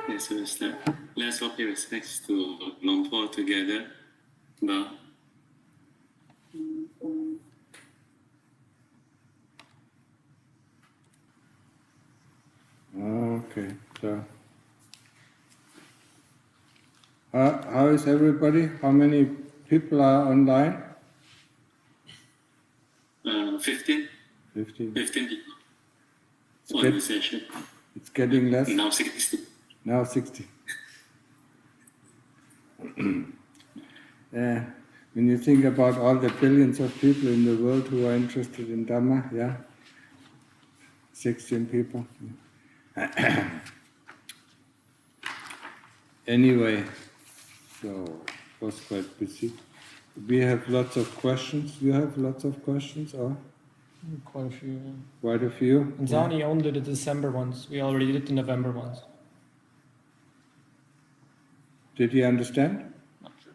Yes, so it's that. Let's all pay respects to Long Po together. Bow. Okay, so how is everybody? How many people are online? 15. 15. 15 people on the session. It's getting less. Now 60. Now 60. Yeah. When you think about all the billions of people in the world who are interested in Dhamma, yeah, 16 people. Anyway, so it was quite busy. We have lots of questions. You have lots of questions, or? Quite a few. Quite a few. And Zani only did the December ones. We already did the November ones. Did you understand? Not sure.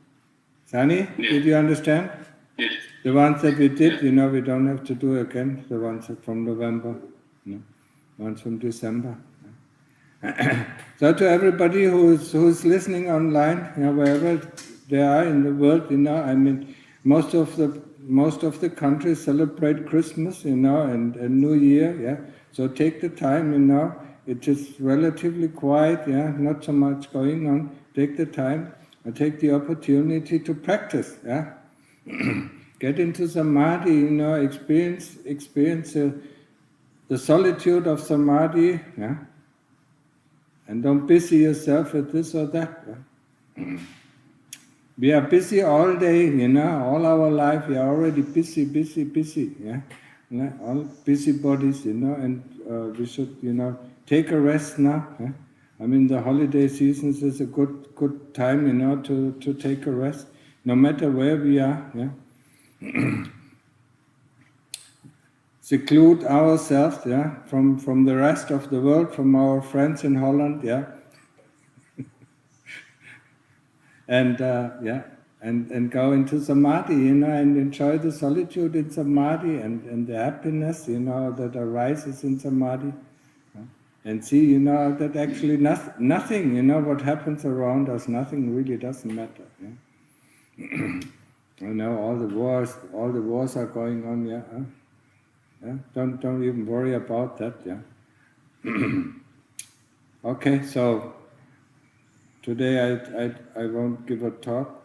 Sani, did you understand? Yes. The ones that we did, you know, we don't have to do again. The ones from November, ones from December. So to everybody who is listening online, wherever they are in the world, I mean, most of the countries celebrate Christmas, and New Year, yeah. So take the time, it is relatively quiet, yeah, not so much going on. Take the time and take the opportunity to practice, yeah. Get into samadhi, experience the solitude of samadhi, yeah. And don't busy yourself with this or that. Yeah? We are busy all day, all our life we are already busy, yeah. All busy bodies, and we should, take a rest now. Yeah? I mean, the holiday seasons is a good time, to take a rest, no matter where we are. Yeah? Seclude ourselves, yeah, from the rest of the world, from our friends in Holland, yeah, and and go into samadhi, and enjoy the solitude in samadhi and the happiness, that arises in samadhi, yeah? And see, that actually nothing, what happens around us, nothing really doesn't matter. Yeah? All the wars are going on, yeah. Huh? Yeah? Don't even worry about that, yeah. Okay, so today I won't give a talk.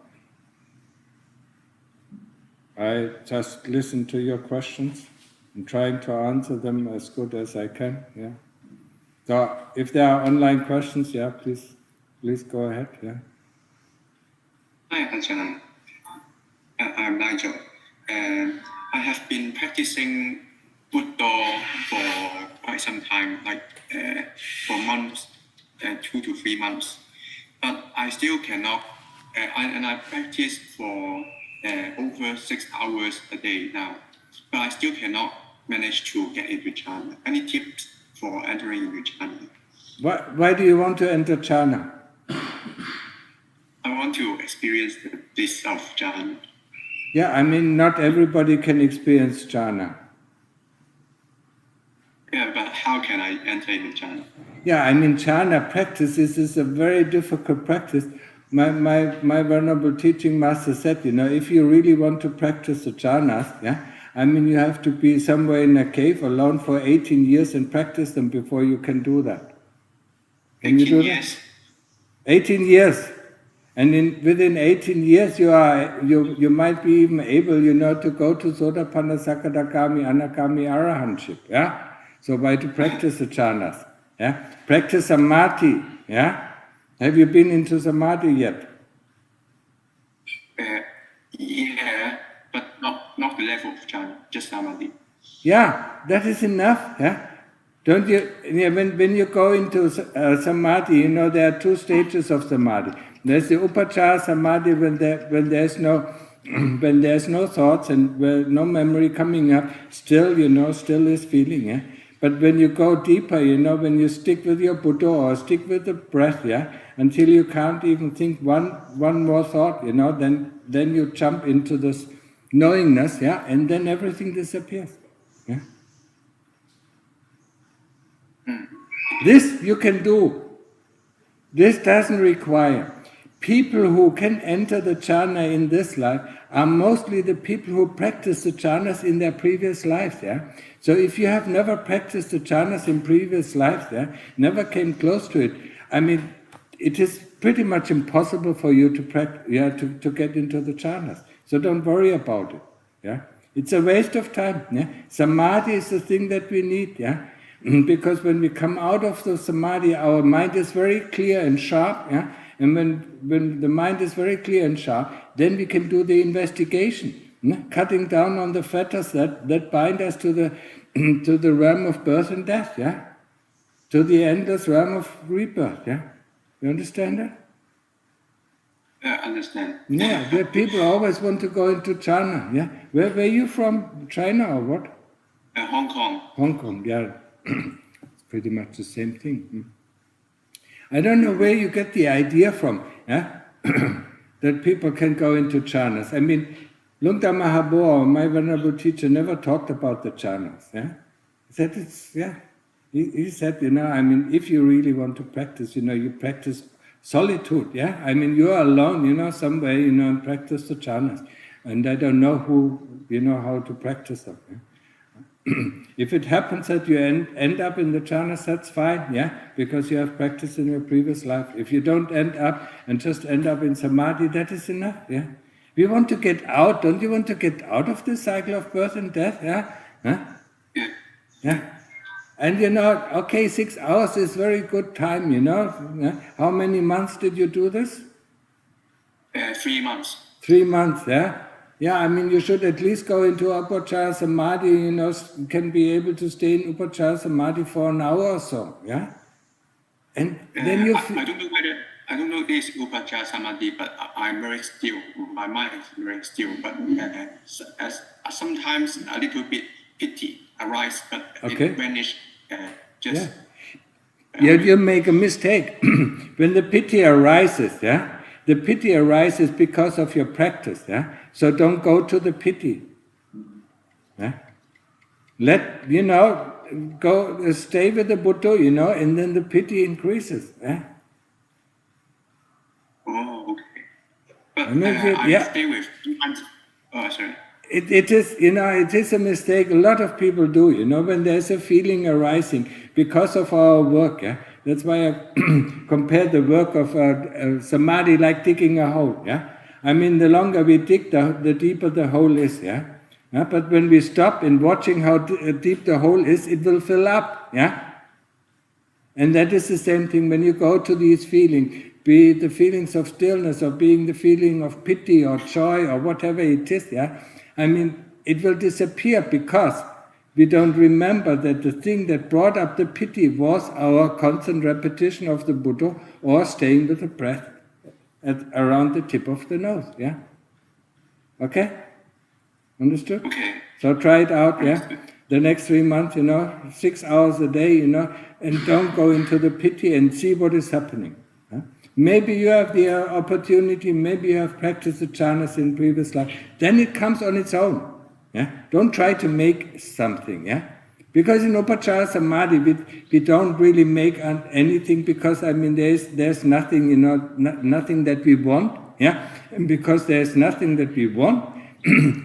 I just listen to your questions and trying to answer them as good as I can, yeah. So if there are online questions, yeah, please go ahead, yeah. Hi, Ajahn. I'm Nigel, and I have been practicing Buddha for quite some time, like for months, 2 to 3 months. But I still cannot, and I practice for over 6 hours a day now. But I still cannot manage to get into jhana. Any tips for entering into jhana? Why do you want to enter jhana? I want to experience the bliss of jhana. Yeah, I mean, not everybody can experience jhana. Yeah, but how can I enter into jhana? Yeah, I mean, jhana practice is a very difficult practice. My venerable teaching master said, if you really want to practice the jhanas, yeah, I mean, you have to be somewhere in a cave alone for 18 years and practice them before you can do that. Can you do years? That? 18 years. And within 18 years, you might be even able, to go to Sotapanna, Sakadagami, Anagami, Arahantship, yeah? So by to practice the jhanas, yeah? Practice samadhi, yeah? Have you been into samadhi yet? Yeah, but not the level of jhana, just samadhi. Yeah, that is enough, yeah? Don't you? Yeah, when you go into samadhi, there are 2 stages of samadhi. There's the upachara samadhi when there's no thoughts and no memory coming up. Still, still is feeling. Yeah. But when you go deeper, when you stick with your Buddha or stick with the breath, yeah, until you can't even think one more thought, then you jump into this knowingness, yeah, and then everything disappears. Yeah. This you can do. This doesn't require. People who can enter the jhana in this life are mostly the people who practice the jhanas in their previous lives. Yeah? So if you have never practiced the jhanas in previous lives, never came close to it, I mean, it is pretty much impossible for you to get into the jhanas. So don't worry about it. Yeah? It's a waste of time. Yeah? Samadhi is the thing that we need. Yeah? Because when we come out of the samadhi, our mind is very clear and sharp. Yeah? And when the mind is very clear and sharp, then we can do the investigation, cutting down on the fetters that bind us to the realm of birth and death, yeah, to the endless realm of rebirth, yeah. You understand that? Yeah, I understand. Yeah, the people always want to go into jhana, yeah. Where are you from? China or what? Hong Kong. Hong Kong, yeah. It's pretty much the same thing. I don't know where you get the idea from, yeah? That people can go into jhanas. I mean, Lungta Mahabua, my venerable teacher, never talked about the jhanas. Yeah? He said it's, yeah. He said, I mean, if you really want to practice, you practice solitude, yeah? I mean, you are alone, somewhere, and practice the jhanas. And I don't know how to practice them. Yeah? If it happens that you end up in the jhanas, that's fine, yeah, because you have practiced in your previous life. If you don't end up and just end up in samadhi, that is enough, yeah. We want to get out. Don't you want to get out of the cycle of birth and death, yeah? Huh? Yeah. And okay, 6 hours is very good time, Yeah? How many months did you do this? 3 months. 3 months, yeah. Yeah, I mean, you should at least go into Upachara Samadhi, can be able to stay in Upachara Samadhi for an hour or so, yeah? And then you... I don't know this Upachara Samadhi, but I'm very still. My mind is very still, but sometimes a little bit pity arises, but it vanishes. You make a mistake. When the pity arises, yeah? The pity arises because of your practice, yeah? So don't go to the pity. Yeah? Go stay with the Buddha, and then the pity increases. Yeah? Oh, okay. But I stay with sometimes. Oh, sorry. It is a mistake a lot of people do, when there's a feeling arising because of our work, yeah? That's why I compare the work of samadhi like digging a hole, yeah? I mean, the longer we dig, the deeper the hole is, yeah? But when we stop in watching how deep the hole is, it will fill up, yeah? And that is the same thing when you go to these feelings, be it the feelings of stillness or being the feeling of pity or joy or whatever it is, yeah? I mean, it will disappear because we don't remember that the thing that brought up the pity was our constant repetition of the Buddha or staying with the breath around the tip of the nose, yeah? Okay? Understood? Okay. So try it out, yeah? The next 3 months, 6 hours a day, and don't go into the pity and see what is happening. Huh? Maybe you have the opportunity, maybe you have practiced the jhanas in previous life, then it comes on its own. Yeah? Don't try to make something, yeah? Because in Upachara Samadhi, we don't really make anything because, I mean, there's nothing, nothing that we want, yeah? And because there's nothing that we want,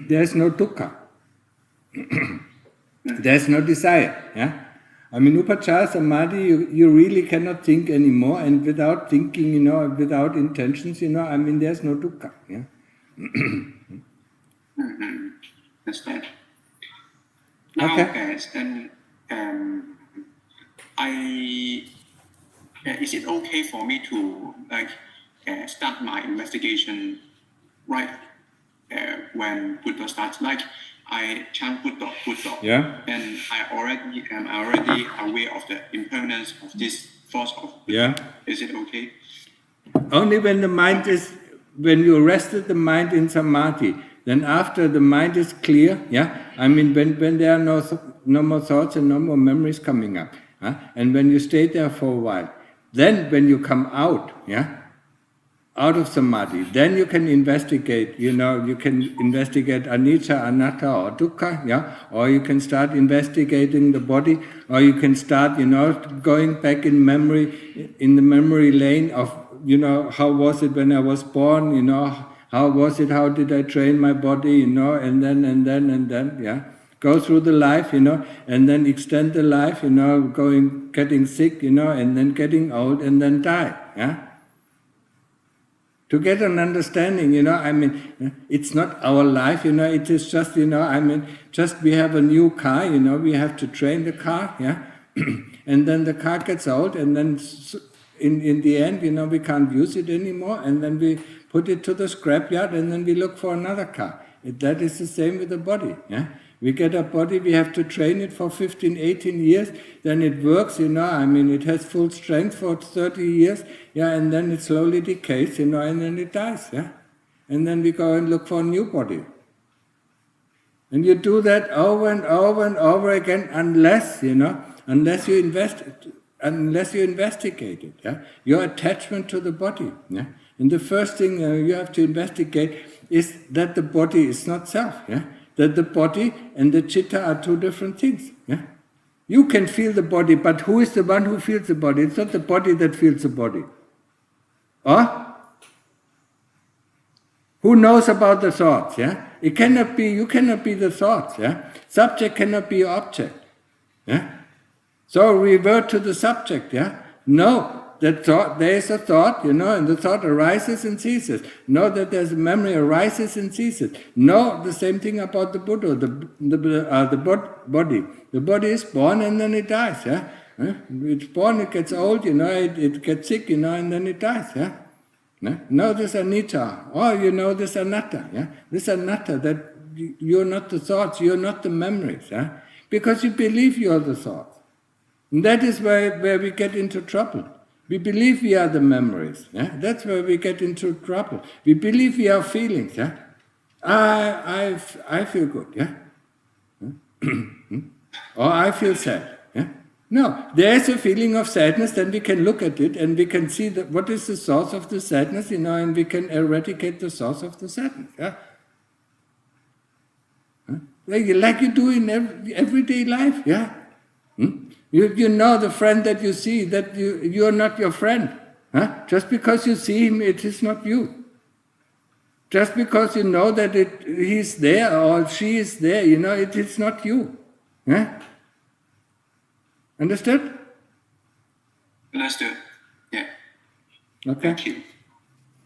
there's no dukkha. There's no desire, yeah? I mean, Upachara Samadhi, you really cannot think anymore, and without thinking, without intentions, I mean, there's no dukkha, yeah? Understand. Now, okay. Is it okay for me to start my investigation right when Buddha starts? Like I chant Buddha, yeah, and I already am aware of the impermanence of this force of Buddha. Yeah. Is it okay? Only when the mind is, when you rested the mind in samadhi, then after the mind is clear, yeah, I mean when there are no more thoughts and no more memories coming up, and when you stay there for a while, then when you come out, yeah, out of samadhi, then you can investigate, you can investigate anicca, anatta, or dukkha, yeah, or you can start investigating the body, or you can start, going back in memory, in the memory lane of, how was it when I was born, how was it, how did I train my body, and then, yeah. Go through the life, and then extend the life, getting sick, and then getting old, and then die, yeah. To get an understanding, it's not our life, it is just, just we have a new car, we have to train the car, yeah, and then the car gets old, and then in the end, we can't use it anymore, and then we put it to the scrapyard, and then we look for another car. That is the same with the body, yeah. We get a body, we have to train it for 15, 18 years, then it works, it has full strength for 30 years, yeah, and then it slowly decays, and then it dies, yeah. And then we go and look for a new body. And you do that over and over and over again, unless you investigate it, yeah. Your attachment to the body, yeah. And the first thing you have to investigate is that the body is not self, yeah. That the body and the citta are two different things. Yeah? You can feel the body, but who is the one who feels the body? It's not the body that feels the body. Or? Who knows about the thoughts? Yeah? You cannot be the thoughts. Yeah? Subject cannot be object. Yeah? So revert to the subject. Yeah? No. That thought, there is a thought, and the thought arises and ceases. Know that there's a memory arises and ceases. Know the same thing about the Buddha, the body. The body is born and then it dies. Yeah, it's born, it gets old, it gets sick, and then it dies. Yeah, know this anicca, or this anatta. Yeah, this anatta, that you're not the thoughts, you're not the memories. Yeah, because you believe you're the thoughts, and that is where we get into trouble. We believe we are the memories. Yeah? That's where we get into trouble. We believe we are feelings. Yeah? I feel good. Yeah? Or I feel sad. Yeah? No, there is a feeling of sadness, then we can look at it and we can see what is the source of the sadness, and we can eradicate the source of the sadness. Yeah? Huh? Like you do in everyday life. Yeah? You know the friend that you see, that you are not your friend. Huh? Just because you see him, it is not you. Just because you know that he's there or she is there, it is not you. Huh? Understood? Understood. Yeah. Okay. Thank you.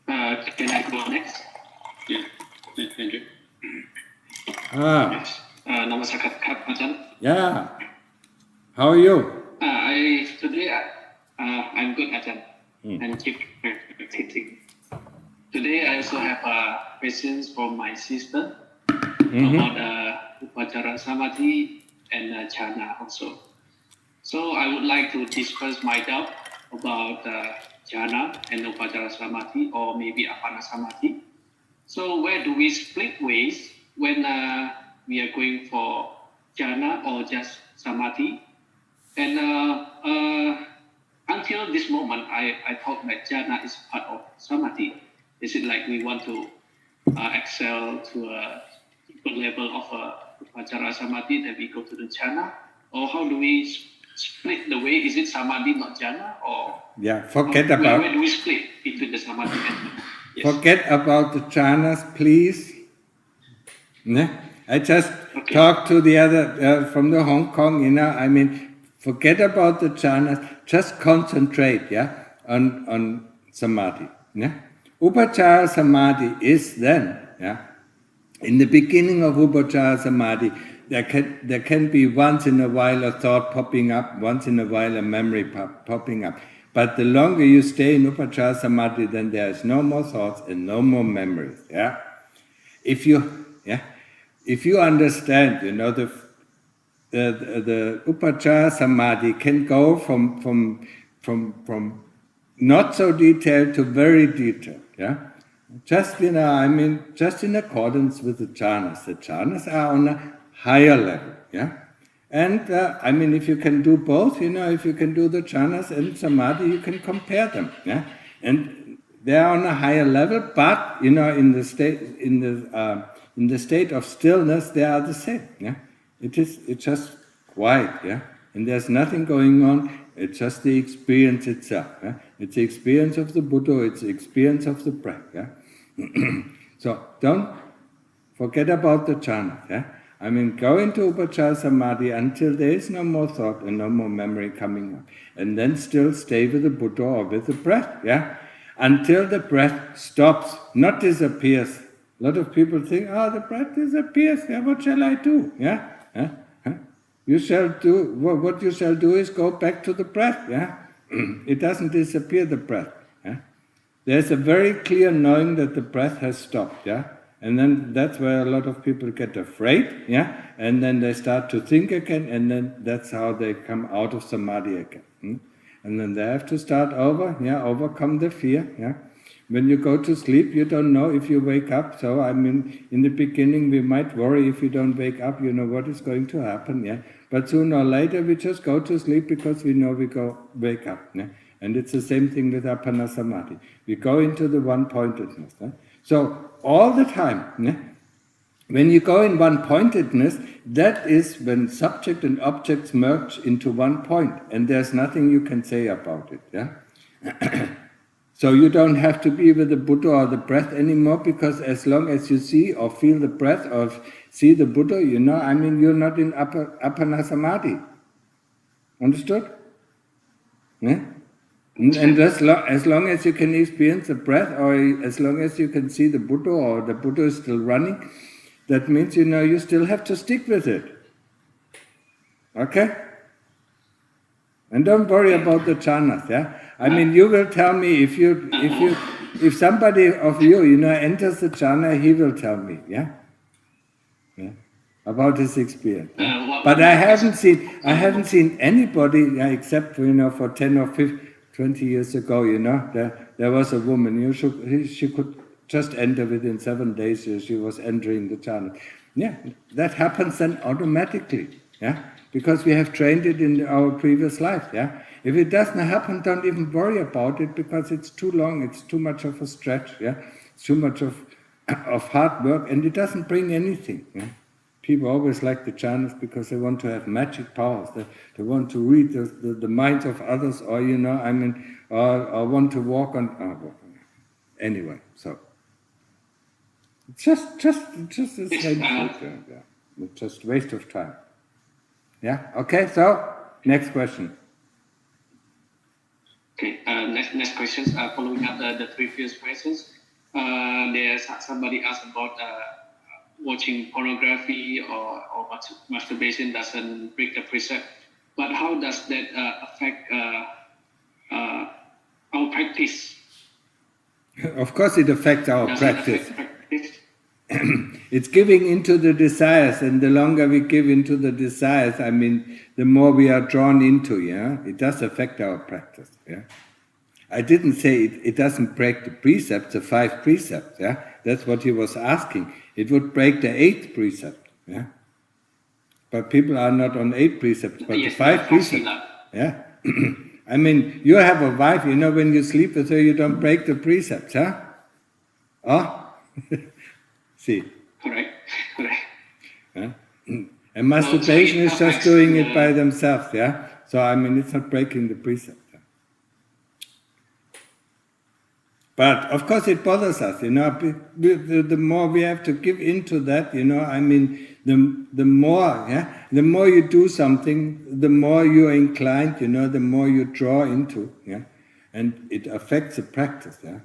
Can I go next? Yeah. Thank you. Yes. Namaskar, Ajahn. Yeah. How are you? Today I'm good, Ajahn, and keep practicing. Today I also have questions from my sister about Upachara Samadhi and jhana also. So I would like to discuss my doubt about jhana and Upachara Samadhi, or maybe Apana Samadhi. So where do we split ways when we are going for jhana or just samadhi? And until this moment, I thought that jhana is part of samadhi. Is it like we want to excel to a deeper level of Upachara Samadhi, then we go to the jhana? Or how do we split the way? Is it samadhi, not jhana? Or where do we split between the samadhi and yes. Forget about the jhanas, please. I just talked to the other from the Hong Kong, forget about the jhanas, just concentrate, on samadhi. Upachara Samadhi is then, in the beginning of Upachara Samadhi, there can be once in a while a thought popping up, once in a while a memory popping up. But the longer you stay in Upachara Samadhi, then there is no more thoughts and no more memories. Yeah, if you understand, the Upachara Samadhi can go from not so detailed to very detailed. Yeah, just in accordance with the jhanas. The jhanas are on a higher level. Yeah. And if you can do both, if you can do the jhanas and samadhi, you can compare them. Yeah? And they are on a higher level, but in the state of stillness, they are the same. Yeah, it's just quiet. Yeah, and there's nothing going on. It's just the experience itself. Yeah? It's the experience of the Buddha. It's the experience of the breath. Yeah. So don't forget about the jhana. Yeah. I mean, go into Upachara Samadhi until there is no more thought and no more memory coming up. And then still stay with the Buddha or with the breath, yeah? Until the breath stops, not disappears. A lot of people think, the breath disappears, yeah, what shall I do? Yeah? Huh? You shall do, what you shall do is go back to the breath, yeah? It doesn't disappear, the breath. Yeah? There's a very clear knowing that the breath has stopped, yeah? And then that's where a lot of people get afraid, yeah? And then they start to think again, and then that's how they come out of samadhi again. And then they have to start over, yeah, overcome the fear, yeah? When you go to sleep, you don't know if you wake up. So, I mean, in the beginning, we might worry if you don't wake up, you know what is going to happen, yeah? But sooner or later, we just go to sleep because we know we wake up, yeah? And it's the same thing with Appana Samadhi. We go into the one-pointedness. Yeah? So, all the time, yeah? When you go in one-pointedness, that is when subject and objects merge into one point, and there's nothing you can say about it. Yeah? So you don't have to be with the Buddha or the breath anymore, because as long as you see or feel the breath or see the Buddha, you know, I mean, you're not in Appana Samadhi. Understood? Yeah? And as long as you can experience the breath, or as long as you can see the Buddha, or the Buddha is still running, that means, you know, you still have to stick with it. Okay? And don't worry about the jhanas, yeah? I mean, you will tell me if somebody of you, you know, enters the jhana, he will tell me, yeah? Yeah? About his experience. Yeah? But I haven't seen anybody, yeah, except, you know, for 10 or 20 years ago, you know, there was a woman, she could just enter within 7 days, she was entering the jhana. Yeah, that happens then automatically, yeah, because we have trained it in our previous life, yeah. If it doesn't happen, don't even worry about it, because it's too long, it's too much of a stretch, yeah, it's too much of hard work, and it doesn't bring anything, yeah. People always like the jhanas because they want to have magic powers. They want to read the minds of others, or, you know, I mean, or want to walk on. Anyway, so just the same thing. Yeah. Just waste of time. Yeah. Okay. So next question. Okay. Next questions. Following up the previous questions, there's somebody asked about. Watching pornography or masturbation doesn't break the precept, but how does that affect our practice? Of course it affects our practice. It's giving into the desires, and the longer we give into the desires, I mean, the more we are drawn into, yeah? It does affect our practice, yeah? I didn't say it doesn't break the precepts, the 5 precepts, yeah? That's what he was asking. It would break the 8th precept, yeah? But people are not on 8 precepts, but the 5 precepts, yeah? I mean, you have a wife, you know, when you sleep with her, you don't break the precepts, huh? Oh? See? Correct. Yeah? And masturbation is just doing it by themselves, yeah? So, I mean, it's not breaking the precept. But of course it bothers us, you know, the more we have to give into that, you know, I mean, the more you do something, the more you're inclined, you know, the more you draw into, yeah, and it affects the practice, yeah.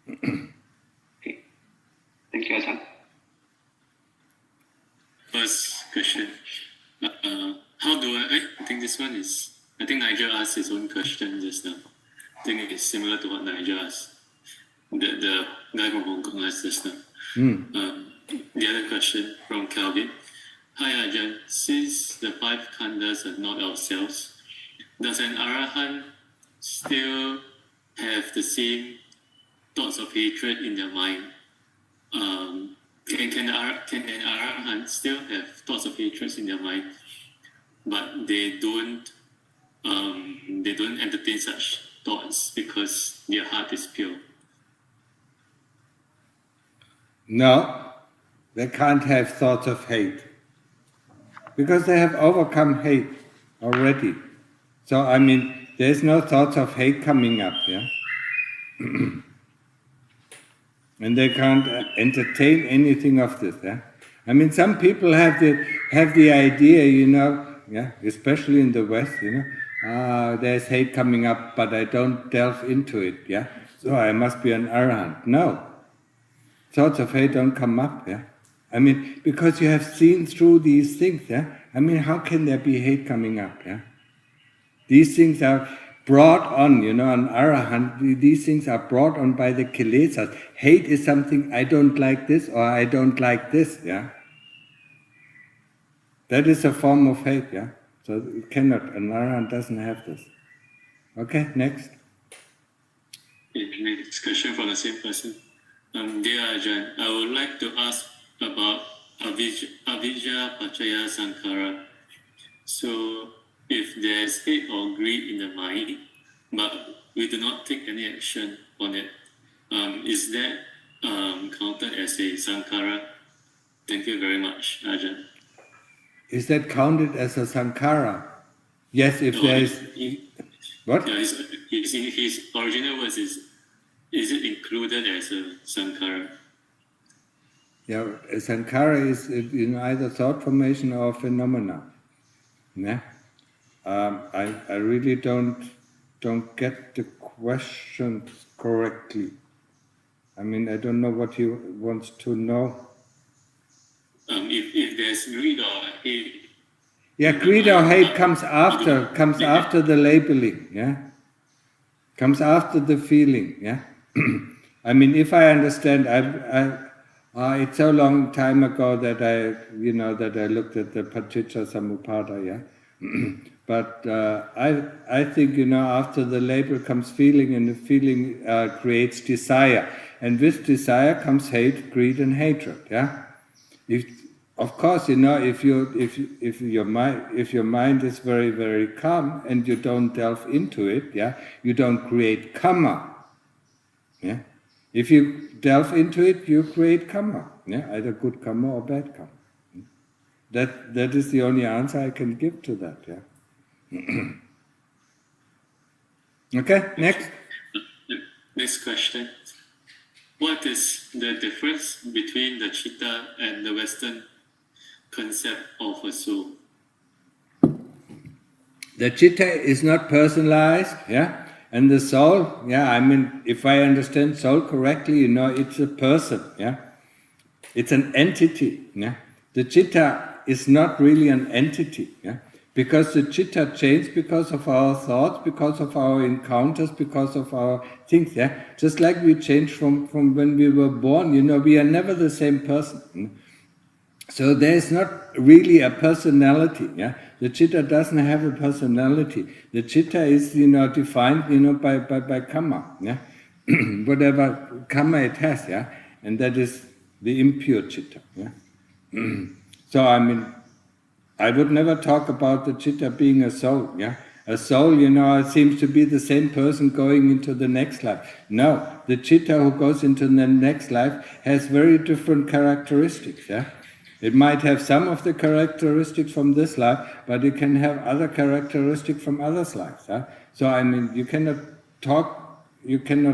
Okay. Thank you, Ajahn. First question. How do I think this one is, I think Nigel asked his own question just now. I think it's similar to what Nigel asked. The guy from Hong Kong asked just now. The other question from Calvin. Hi Ajahn, since the 5 khandhas are not ourselves, does an arahant still have the same thoughts of hatred in their mind? Can an arahant still have thoughts of hatred in their mind, but they don't entertain such thoughts because their heart is pure. No, they can't have thoughts of hate. Because they have overcome hate already. So, I mean, there's no thoughts of hate coming up, yeah? And they can't entertain anything of this, yeah? I mean, some people have the idea, yeah, especially in the West, there's hate coming up, but I don't delve into it, yeah? So I must be an arahant. No. Thoughts of hate don't come up, yeah? I mean, because you have seen through these things, yeah? I mean, how can there be hate coming up, yeah? These things are brought on, an arahant, these things are brought on by the kilesas. Hate is something, I don't like this or I don't like this, yeah? That is a form of hate, yeah? So it cannot, an arahant doesn't have this. Okay, next. Next question from the same person. Dear Ajahn, I would like to ask about avijja pachaya sankhara. So, if there is hate or greed in the mind, but we do not take any action on it, is that counted as a sankhara? Thank you very much, Ajahn. Is that counted as a sankhara? Yes, if there is... What? Yeah, his original words is it included as a sankhara? Yeah, a sankhara is either thought formation or phenomena. Yeah, I really don't get the questions correctly. I mean, I don't know what he wants to know. If there's greed or hate. Yeah, greed or hate comes after the labeling. Yeah, comes after the feeling. Yeah, I mean, if I understand, it's so long time ago that I looked at the Paticca Samuppada, yeah. But I think, after the label comes feeling, and the feeling creates desire. And with desire comes hate, greed and hatred, yeah. Of course, if your mind is very, very calm and you don't delve into it, yeah, you don't create karma, yeah. If you delve into it, you create karma, yeah, either good karma or bad karma. That is the only answer I can give to that, yeah. Okay, next. Next question. What is the difference between the chitta and the Western concept of a soul? The chitta is not personalized, yeah, and the soul, yeah, I mean, if I understand soul correctly, it's a person, yeah, it's an entity, yeah. The chitta is not really an entity, yeah, because the chitta changes because of our thoughts, because of our encounters, because of our things, yeah. Just like we change from when we were born, we are never the same person. So there is not really a personality, yeah. The chitta doesn't have a personality. The chitta is, defined, by karma, yeah. Whatever karma it has, yeah, and that is the impure chitta, yeah. So I mean, I would never talk about the chitta being a soul, yeah. A soul, seems to be the same person going into the next life. No, the chitta who goes into the next life has very different characteristics, yeah. It might have some of the characteristics from this life, but it can have other characteristics from other lives. Yeah? So I mean, you cannot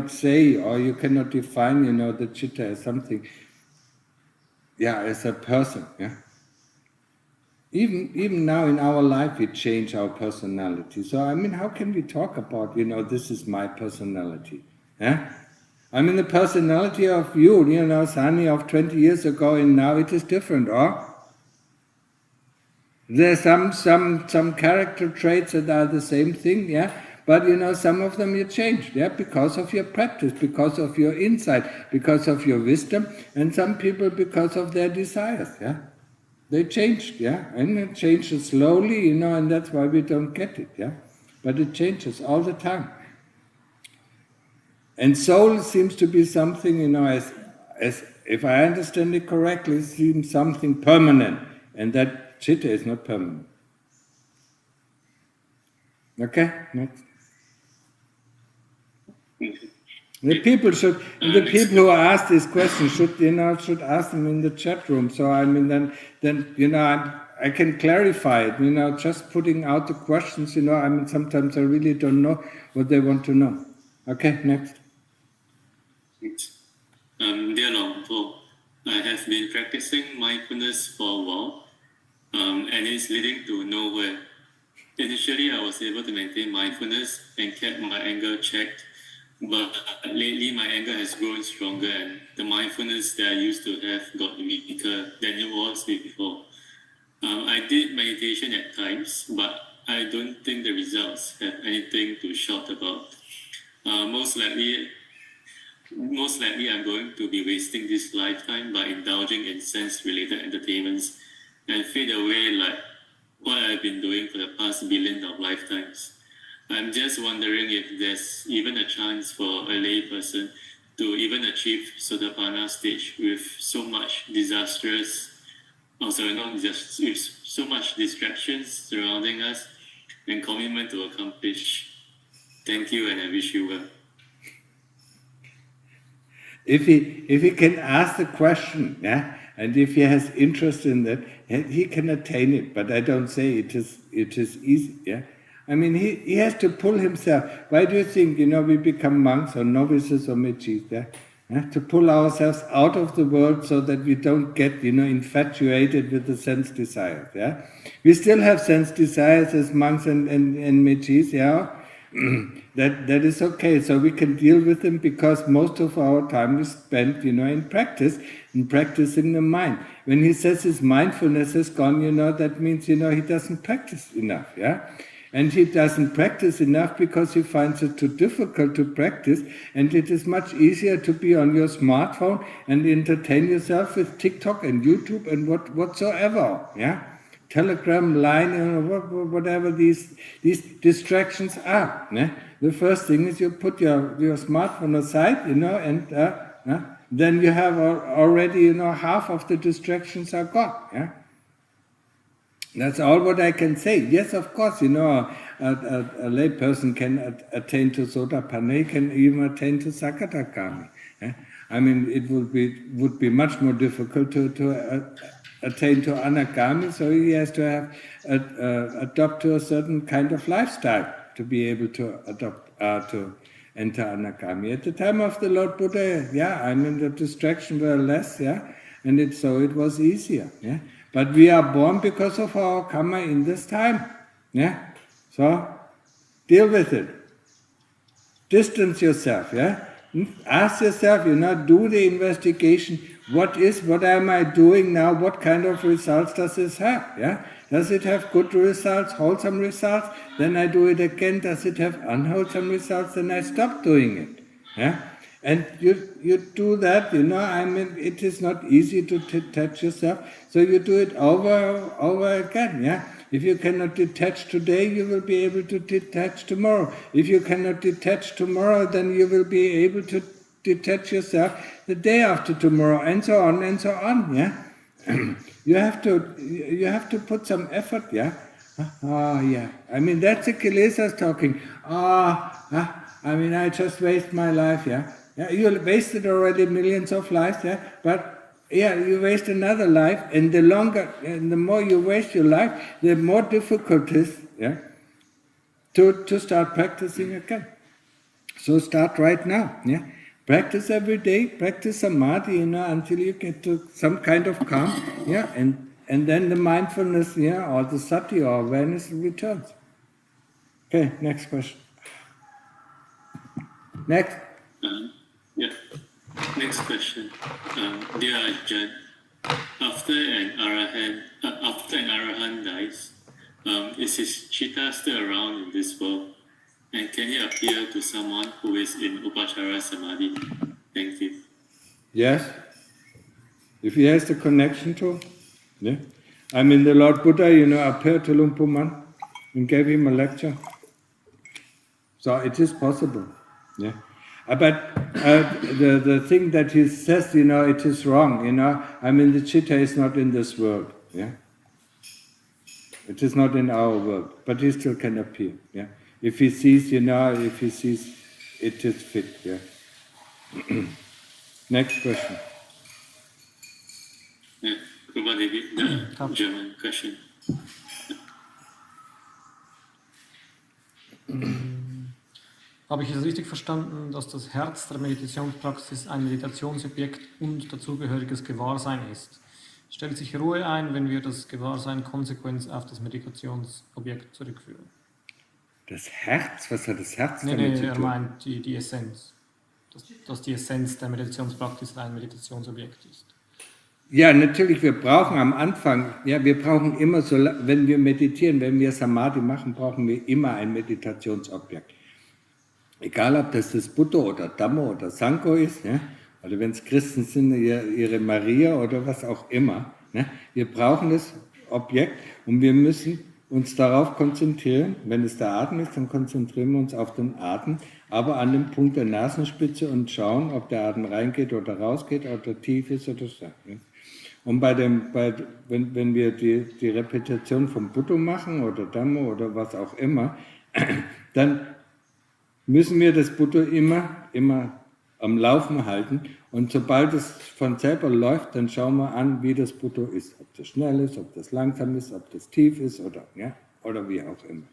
say, or you cannot define, the chitta as something, yeah, as a person. Yeah. Even now in our life, we change our personality. So I mean, how can we talk about, this is my personality? Yeah. I mean, the personality of you, Sani, of 20 years ago and now, it is different, or? There are some character traits that are the same thing, yeah? But, some of them you changed, yeah? Because of your practice, because of your insight, because of your wisdom, and some people because of their desires, yeah? They changed, yeah? And it changes slowly, and that's why we don't get it, yeah? But it changes all the time. And soul seems to be something, as if I understand it correctly, it seems something permanent, and that chitta is not permanent. Okay, next. The people who ask these questions should ask them in the chat room. So I mean, then I can clarify it. Just putting out the questions. I mean, sometimes I really don't know what they want to know. Okay, next. Dear Long Po, I have been practicing mindfulness for a while, and it's leading to nowhere. Initially, I was able to maintain mindfulness and kept my anger checked, but lately my anger has grown stronger and the mindfulness that I used to have got weaker than it was before. I did meditation at times, but I don't think the results have anything to shout about. Most likely I'm going to be wasting this lifetime by indulging in sense-related entertainments and fade away like what I've been doing for the past billion of lifetimes. I'm just wondering if there's even a chance for a lay person to even achieve Sotapanna stage with so much with so much distractions surrounding us and commitment to accomplish. Thank you, and I wish you well. If he can ask the question, and if he has interest in that, he can attain it. But I don't say it is easy. I mean, he has to pull himself. Why do you think we become monks or novices or mechis? To pull ourselves out of the world so that we don't get infatuated with the sense desires. We still have sense desires as monks and mechis. That is okay. So we can deal with them because most of our time is spent in practicing the mind. When he says his mindfulness is gone, that means he doesn't practice enough. And he doesn't practice enough because he finds it too difficult to practice, and it is much easier to be on your smartphone and entertain yourself with TikTok and YouTube and whatsoever. Telegram, Line, whatever these distractions are. The first thing is you put your smartphone aside, and then you have already half of the distractions are gone. That's all what I can say. Yes, of course, a lay person can attain to Sotapanna, he can even attain to Sakadagami. I mean, it would be much more difficult to attain to Anagami, so he has to have adopt to a certain kind of lifestyle to be able to to enter Anagami. At the time of the Lord Buddha, the distractions were less, and it was easier. But we are born because of our karma in this time. So deal with it. Distance yourself. Ask yourself, do the investigation. What am I doing now? What kind of results does this have? Does it have good results, wholesome results? Then I do it again. Does it have unwholesome results? Then I stop doing it. And you do that, it is not easy to detach yourself, so you do it over again, If you cannot detach today, you will be able to detach tomorrow. If you cannot detach tomorrow, then you will be able to detach yourself the day after tomorrow, and so on, You have to put some effort, I mean, that's the Kilesas talking. I just waste my life, You wasted already millions of lives, but you waste another life, and the longer and the more you waste your life, the more difficult it is, to start practicing again. So start right now, Practice every day, practice samadhi, until you get to some kind of calm, and then the mindfulness, or the sati or awareness returns. Okay, next question. Next. Next question. Dear Ajahn, after an arahant dies, is his chitta still around in this world? And can he appear to someone who is in Upachara Samadhi? Thank you. Yes. If he has the connection to, I mean, the Lord Buddha, appeared to Luang Pu Man and gave him a lecture. So it is possible. But the thing that he says, it is wrong, I mean, the chitta is not in this world, It is not in our world, but he still can appear, If he sees, it is fit. Yeah. Next question. Yeah, Kuba David, the German question. Habe ich es richtig verstanden, dass das Herz der Meditationspraxis ein Meditationsobjekt und dazugehöriges Gewahrsein ist? Stellt sich Ruhe ein, wenn wir das Gewahrsein konsequent auf das Meditationsobjekt zurückführen? Das Herz? Was hat das Herz Nee, damit zu er tun? meint die Essenz. Dass die Essenz der Meditationspraxis ein Meditationsobjekt ist. Ja, natürlich, wir brauchen am Anfang, ja, wir brauchen immer, so, wenn wir meditieren, wenn wir Samadhi machen, brauchen wir immer ein Meditationsobjekt. Egal, ob das Buddha oder Dhamma oder Sangha ist, ja, oder wenn es Christen sind, ihre Maria oder was auch immer. Ne, wir brauchen das Objekt und wir müssen uns darauf konzentrieren. Wenn es der Atem ist, dann konzentrieren wir uns auf den Atem, aber an dem Punkt der Nasenspitze und schauen, ob der Atem reingeht oder rausgeht, oder tief ist oder so. Ne. Und wenn wir die Repetition vom Buddha machen oder Dhamma oder was auch immer, dann müssen wir das Buddha immer am Laufen halten. Und sobald es von selber läuft, dann schauen wir an, wie das Buddha ist. Ob das schnell ist, ob das langsam ist, ob das tief ist oder wie auch immer.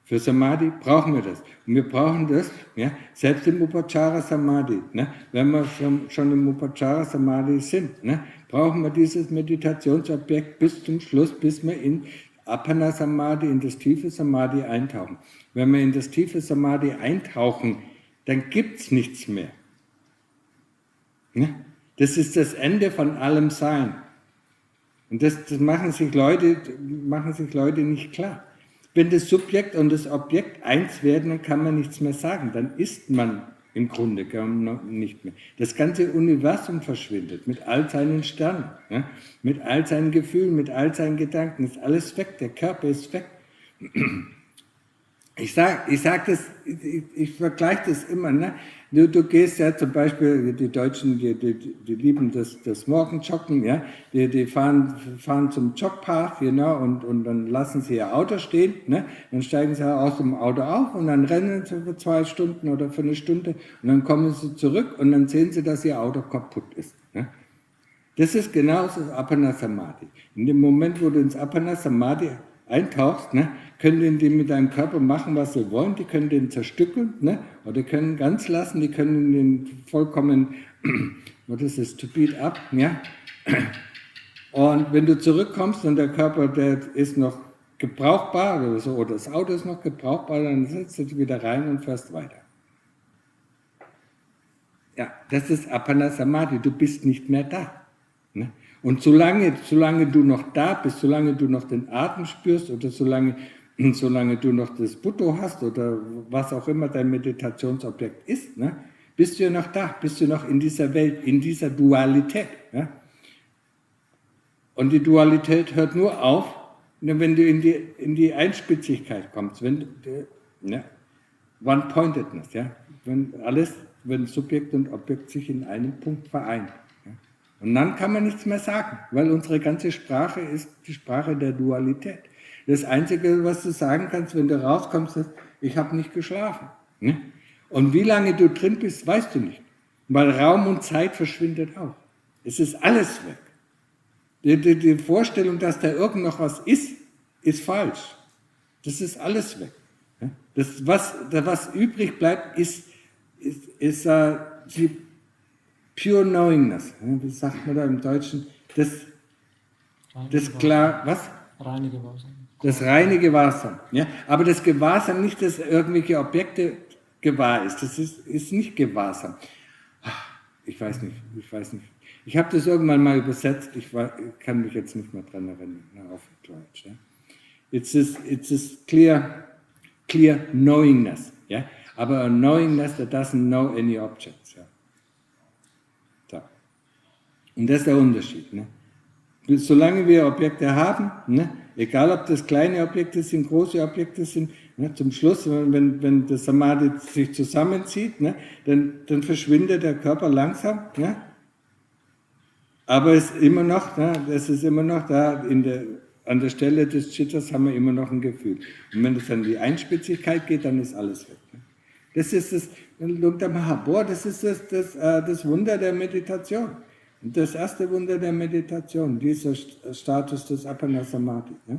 Für Samadhi brauchen wir das. Und wir brauchen das, ja, selbst im Upachara Samadhi. Ne, wenn wir schon im Upachara Samadhi sind, ne, brauchen wir dieses Meditationsobjekt bis zum Schluss, bis wir in Apana Samadhi, in das tiefe Samadhi eintauchen. Wenn wir in das tiefe Samadhi eintauchen, dann gibt es nichts mehr. Ne? Das ist das Ende von allem Sein. Und das machen sich Leute nicht klar. Wenn das Subjekt und das Objekt eins werden, dann kann man nichts mehr sagen. Dann ist man im Grunde genommen nicht mehr. Das ganze Universum verschwindet mit all seinen Sternen, ja? Mit all seinen Gefühlen, mit all seinen Gedanken. Ist alles weg, der Körper ist weg. Ich vergleiche das immer. Ne? Du gehst ja zum Beispiel, die Deutschen, die lieben das Morgenjoggen, ja? Die fahren zum Jogpath, genau, und dann lassen sie ihr Auto stehen, ne? Dann steigen sie aus dem Auto auf und dann rennen sie für 2 Stunden oder für 1 Stunde und dann kommen sie zurück und dann sehen sie, dass ihr Auto kaputt ist. Ne? Das ist genauso das Apana Samadhi. In dem Moment, wo du ins Apana Samadhi eintauchst, ne, können die mit deinem Körper machen, was sie wollen, die können den zerstückeln, ne, oder können ganz lassen, die können den vollkommen, to beat up, ja. Und wenn du zurückkommst und der Körper, der ist noch gebrauchbar oder so, oder das Auto ist noch gebrauchbar, dann setzt du wieder rein und fährst weiter. Ja, das ist Apana Samadhi, du bist nicht mehr da. Ne? Und solange du noch da bist, solange du noch den Atem spürst oder solange du noch das Buddha hast oder was auch immer dein Meditationsobjekt ist, ne, bist du ja noch da, bist du noch in dieser Welt, in dieser Dualität. Ja? Und die Dualität hört nur auf, wenn du in die Einspitzigkeit kommst, One-Pointedness, ja? Wenn Subjekt und Objekt sich in einem Punkt vereint. Ja? Und dann kann man nichts mehr sagen, weil unsere ganze Sprache ist die Sprache der Dualität. Das Einzige, was du sagen kannst, wenn du rauskommst, ist, ich habe nicht geschlafen. Ne? Und wie lange du drin bist, weißt du nicht. Weil Raum und Zeit verschwindet auch. Es ist alles weg. Die Vorstellung, dass da irgend noch was ist falsch. Das ist alles weg. Das, was übrig bleibt, ist die Pure Knowingness. Wie sagt man da im Deutschen? Das klar, was? Reine Gewahrsein. Das reine Gewahrsam. Ja? Aber das Gewahrsam nicht, dass irgendwelche Objekte gewahr ist. Das ist nicht Gewahrsam. Ich weiß nicht. Ich habe das irgendwann mal übersetzt. Ich kann mich jetzt nicht mehr dran erinnern. Auf Deutsch. Ja? It's this clear knowingness. Ja? Aber a knowingness that doesn't know any objects. Ja? So. Und das ist der Unterschied. Ne? Solange wir Objekte haben, ne, egal ob das kleine Objekte sind, große Objekte sind, ne, zum Schluss, wenn das Samadhi sich zusammenzieht, ne, dann verschwindet der Körper langsam, ne, aber es ist immer noch da, an der Stelle des Chittas haben wir immer noch ein Gefühl. Und wenn es dann in die Einspitzigkeit geht, dann ist alles weg. Ne. Das ist das, das ist das Wunder der Meditation. Das erste Wunder der Meditation, dieser Status des Apana-Samadhi. Ja?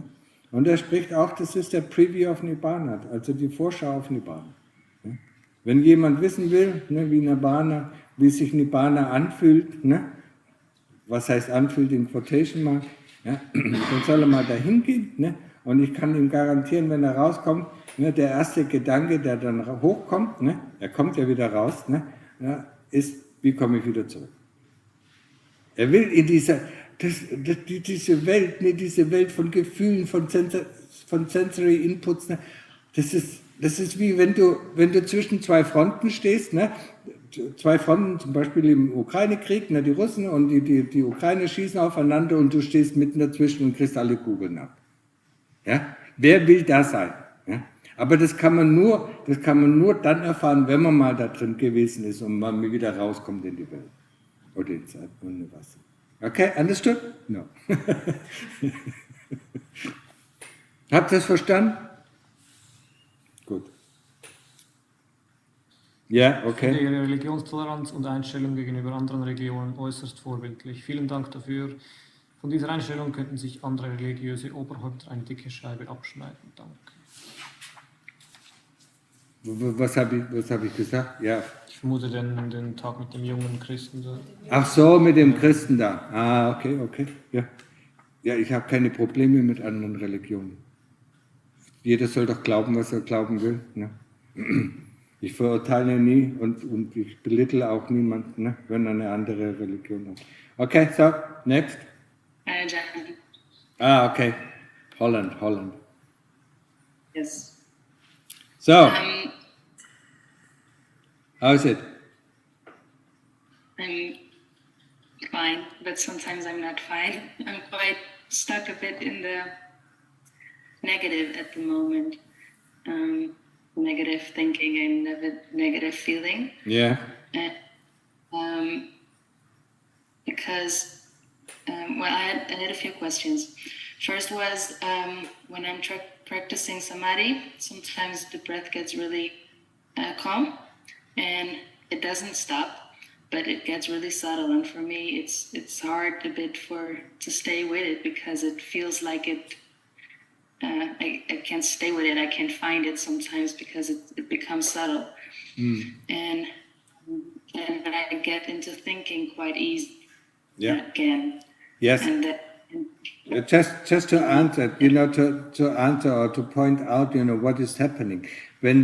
Und er spricht auch, das ist der Preview of Nibbana, also die Vorschau auf Nibbana. Ja? Wenn jemand wissen will, ne, wie sich Nibbana anfühlt, ne? Was heißt anfühlt in Quotation Mark, ja? Dann soll er mal dahin gehen, ne? Und ich kann ihm garantieren, wenn er rauskommt, ne, der erste Gedanke, der dann hochkommt, ne, er kommt ja wieder raus, ne, ja, ist, wie komme ich wieder zurück? Er will in diese Welt, ne, diese Welt von Gefühlen, von Sensory Inputs, ne, das ist wie wenn du zwischen zwei Fronten stehst, ne, zwei Fronten, zum Beispiel im Ukraine-Krieg, ne, die Russen und die Ukraine schießen aufeinander und du stehst mitten dazwischen und kriegst alle Kugeln ab. Ja? Wer will da sein? Ja? Aber das kann man nur dann erfahren, wenn man mal da drin gewesen ist und man wieder rauskommt in die Welt. Oder in Zeit ohne Wasser. Okay, understood? No. Habt ihr das verstanden? Gut. Ja, okay. Ihre Religionstoleranz und Einstellung gegenüber anderen Religionen äußerst vorbildlich. Vielen Dank dafür. Von dieser Einstellung könnten sich andere religiöse Oberhäupter eine dicke Scheibe abschneiden. Danke. Was hab ich gesagt? Ja. Ich vermute den Tag mit dem jungen Christen da. Ach so, mit dem Christen da. Ah, okay. Ja, ich habe keine Probleme mit anderen Religionen. Jeder soll doch glauben, was er glauben will. Ne? Ich verurteile nie und ich belittle auch niemanden, ne, wenn er eine andere Religion hat. Okay, so, next. Ajahn. Ah, okay. Holland. Yes. So, how is it? I'm fine, but sometimes I'm not fine. I'm quite stuck a bit in the negative at the moment. Negative thinking and negative feeling. Yeah. And, because, I had a few questions. First was when I'm practicing samadhi, sometimes the breath gets really calm and it doesn't stop, but it gets really subtle. And for me, it's hard a bit to stay with it because it feels like it. I can't stay with it. I can't find it sometimes because it becomes subtle, and I get into thinking quite easy. Yeah. Again. Yes. Just to answer, to answer or to point out, what is happening. When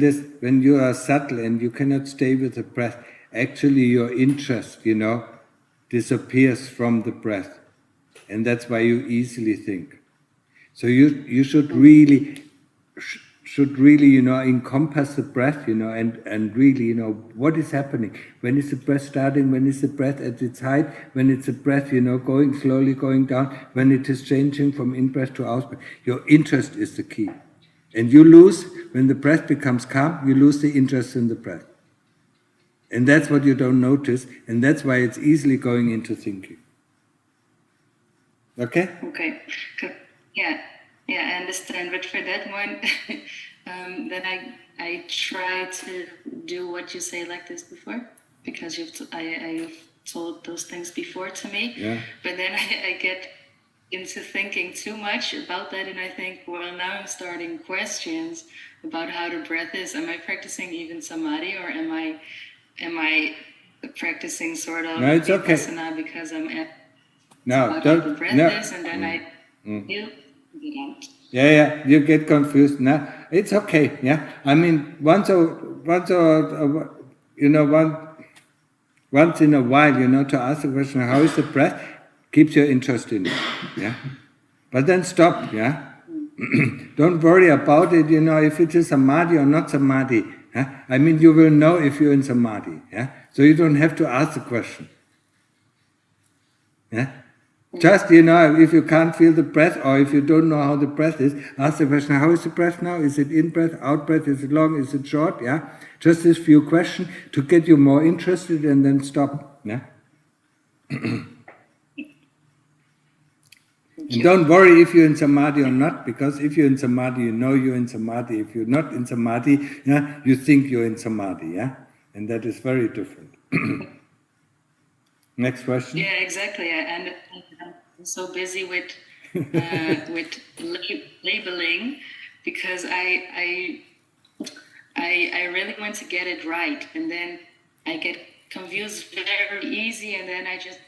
you are subtle and you cannot stay with the breath, actually your interest, disappears from the breath, and that's why you easily think. So you should really encompass the breath, and really, what is happening. When is the breath starting? When is the breath at its height? When it's the breath, going slowly going down? When it is changing from in-breath to out-breath? Your interest is the key. And you lose, when the breath becomes calm, you lose the interest in the breath. And that's what you don't notice, and that's why it's easily going into thinking. Okay? Okay. Yeah, I understand. But for that one, then I try to do what you say like this before, because I've told those things before to me. Yeah. But then I get into thinking too much about that, and I think, well, now I'm starting questions about how the breath is. Am I practicing even samadhi, or am I practicing sort of no, it's okay. vipassana because I'm at No, how the breath is, and then I feel. Yeah, you get confused. No, it's okay. Yeah, I mean, once in a while, to ask the question, how is the breath, keeps your interest in it. Yeah, but then stop. Yeah, don't worry about it. If it is samadhi or not samadhi. Yeah? I mean, you will know if you're in samadhi. Yeah, so you don't have to ask the question. Yeah. Just, if you can't feel the breath, or if you don't know how the breath is, ask the question, how is the breath now? Is it in-breath, out-breath? Is it long? Is it short? Yeah. Just this few questions to get you more interested, and then stop. Yeah. And don't worry if you're in samadhi or not, because if you're in samadhi, you know you're in samadhi. If you're not in samadhi, yeah, you think you're in samadhi, yeah? And that is very different. Next question. Yeah, exactly. And I'm so busy with labeling, because I really want to get it right, and then I get confused very easy, and then I just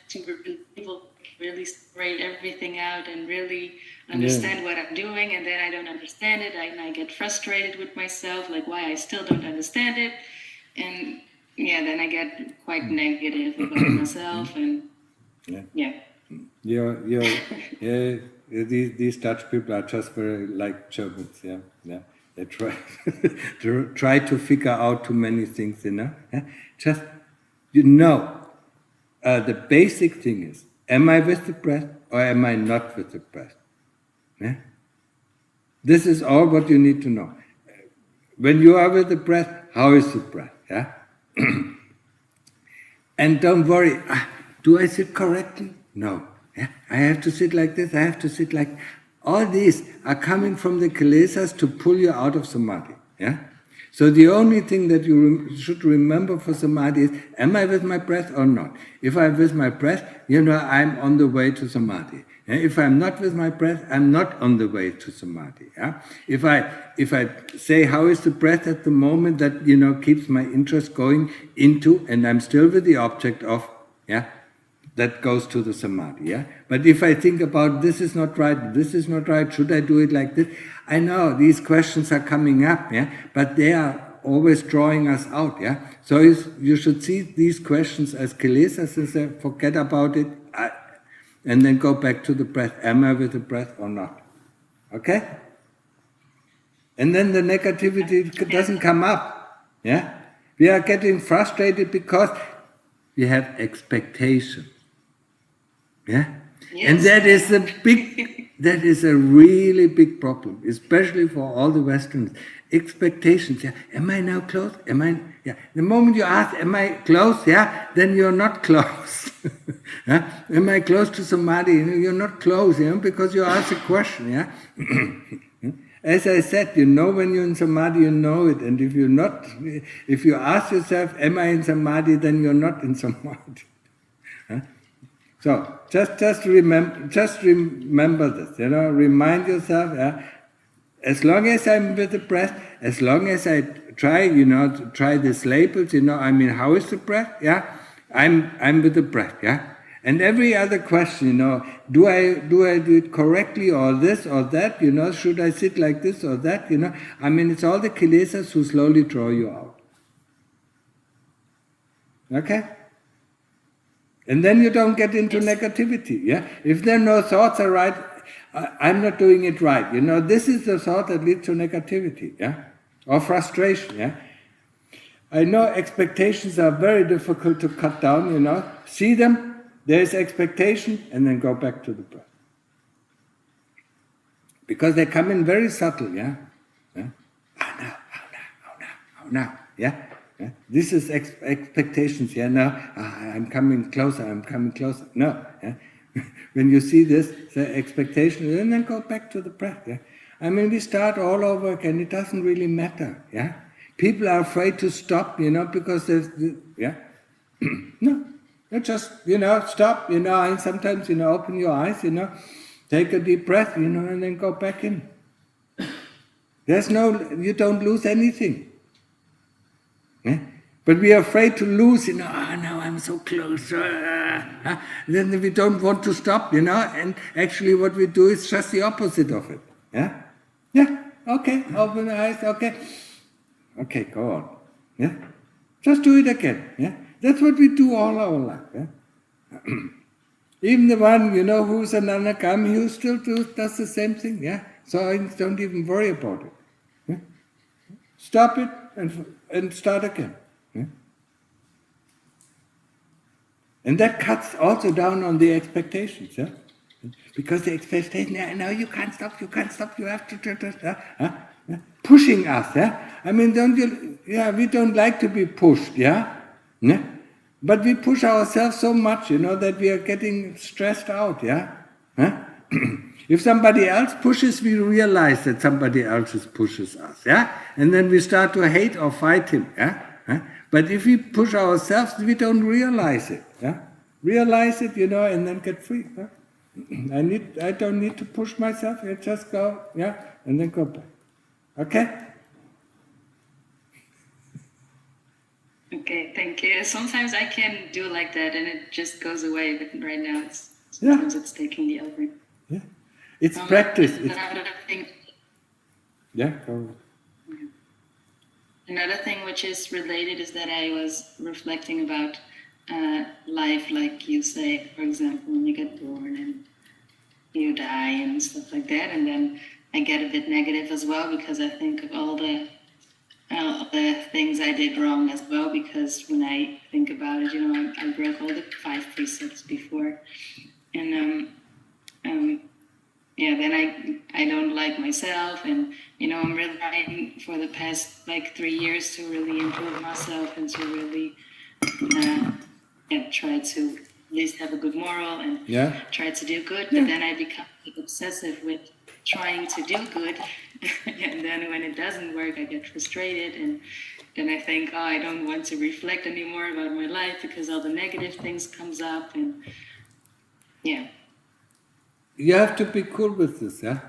really separate everything out and really understand what I'm doing, and then I don't understand it, and I get frustrated with myself, like why I still don't understand it, and then I get quite negative about myself, and these Dutch people are just very like Germans, They try to figure out too many things, Just, the basic thing is, am I with the breath or am I not with the breath? Yeah? This is all what you need to know. When you are with the breath, how is the breath? Yeah? And don't worry, do I sit correctly? No. Yeah? I have to sit like this, I have to sit like... All these are coming from the kilesas to pull you out of samadhi. Yeah? So the only thing that you should remember for samadhi is, am I with my breath or not? If I'm with my breath, I'm on the way to samadhi. Yeah? If I'm not with my breath, I'm not on the way to samadhi. Yeah? If I say, how is the breath at the moment, that keeps my interest going into, and I'm still with the object of, that goes to the samadhi. Yeah? But if I think about, this is not right, should I do it like this? I know these questions are coming up, but they are always drawing us out. So you should see these questions as kilesas and say, forget about it, and then go back to the breath. Am I with the breath or not? Okay? And then the negativity doesn't come up. Yeah? We are getting frustrated because we have expectations. Yeah? Yes. And that is a really big problem, especially for all the Westerns. Expectations. Yeah? Am I now close? The moment you ask, am I close? Yeah? Then you're not close. Yeah? Am I close to samadhi? You're not close, because you ask a question. Yeah? As I said, when you're in samadhi, you know it. And if you ask yourself, am I in samadhi? Then you're not in samadhi. Huh? So just remember this. Remind yourself. As long as I'm with the breath, as long as I try, to try these labels. How is the breath? Yeah, I'm with the breath. Yeah. And every other question, do I do it correctly, or this or that, should I sit like this or that, it's all the kilesas who slowly draw you out. Okay? And then you don't get into negativity, yeah? If there are no thoughts are right, I'm not doing it right, this is the thought that leads to negativity, yeah? Or frustration, yeah? I know expectations are very difficult to cut down, see them, there is expectation, and then go back to the breath. Because they come in very subtle, yeah? How now, yeah? This is expectations, yeah? Now, I'm coming closer. No, yeah? When you see this, the expectation, and then go back to the breath, yeah? We start all over again, it doesn't really matter, yeah? People are afraid to stop, because there's, yeah? No. Just, stop, and sometimes, open your eyes, take a deep breath, and then go back in. You don't lose anything. Yeah? But we are afraid to lose, now I'm so close. Then we don't want to stop, and actually what we do is just the opposite of it. Yeah? Yeah, okay, open the eyes, okay. Okay, go on. Yeah? Just do it again, yeah? That's what we do all our life. Yeah? Even the one, who's an anagami, who still does the same thing. Yeah? So don't even worry about it. Yeah? Stop it and start again. Yeah? And that cuts also down on the expectations. Yeah? Because the expectation, no, you can't stop, you have to... pushing us. Yeah? we don't like to be pushed. Yeah? Yeah? But we push ourselves so much, that we are getting stressed out, yeah? Huh? If somebody else pushes, we realize that somebody else pushes us, yeah? And then we start to hate or fight him, yeah? But if we push ourselves, we don't realize it, yeah? Realize it, and then get free, yeah? I don't need to push myself, I just go, yeah? And then go back, okay? Okay, thank you. Sometimes I can do like that and it just goes away, but right now sometimes it's taking the over. Yeah. It's practice. Another thing. Yeah, go. Another thing which is related is that I was reflecting about life, like you say, for example, when you get born and you die and stuff like that, and then I get a bit negative as well because I think of all the things I did wrong as well, because when I think about it, I broke all the 5 precepts before, and then I don't like myself, and I'm really trying for the past 3 years to really improve myself and to really try to at least have a good moral and try to do good. But then I become obsessive with trying to do good, and then when it doesn't work, I get frustrated, and then I think, I don't want to reflect anymore about my life because all the negative things comes up, and yeah. You have to be cool with this, yeah?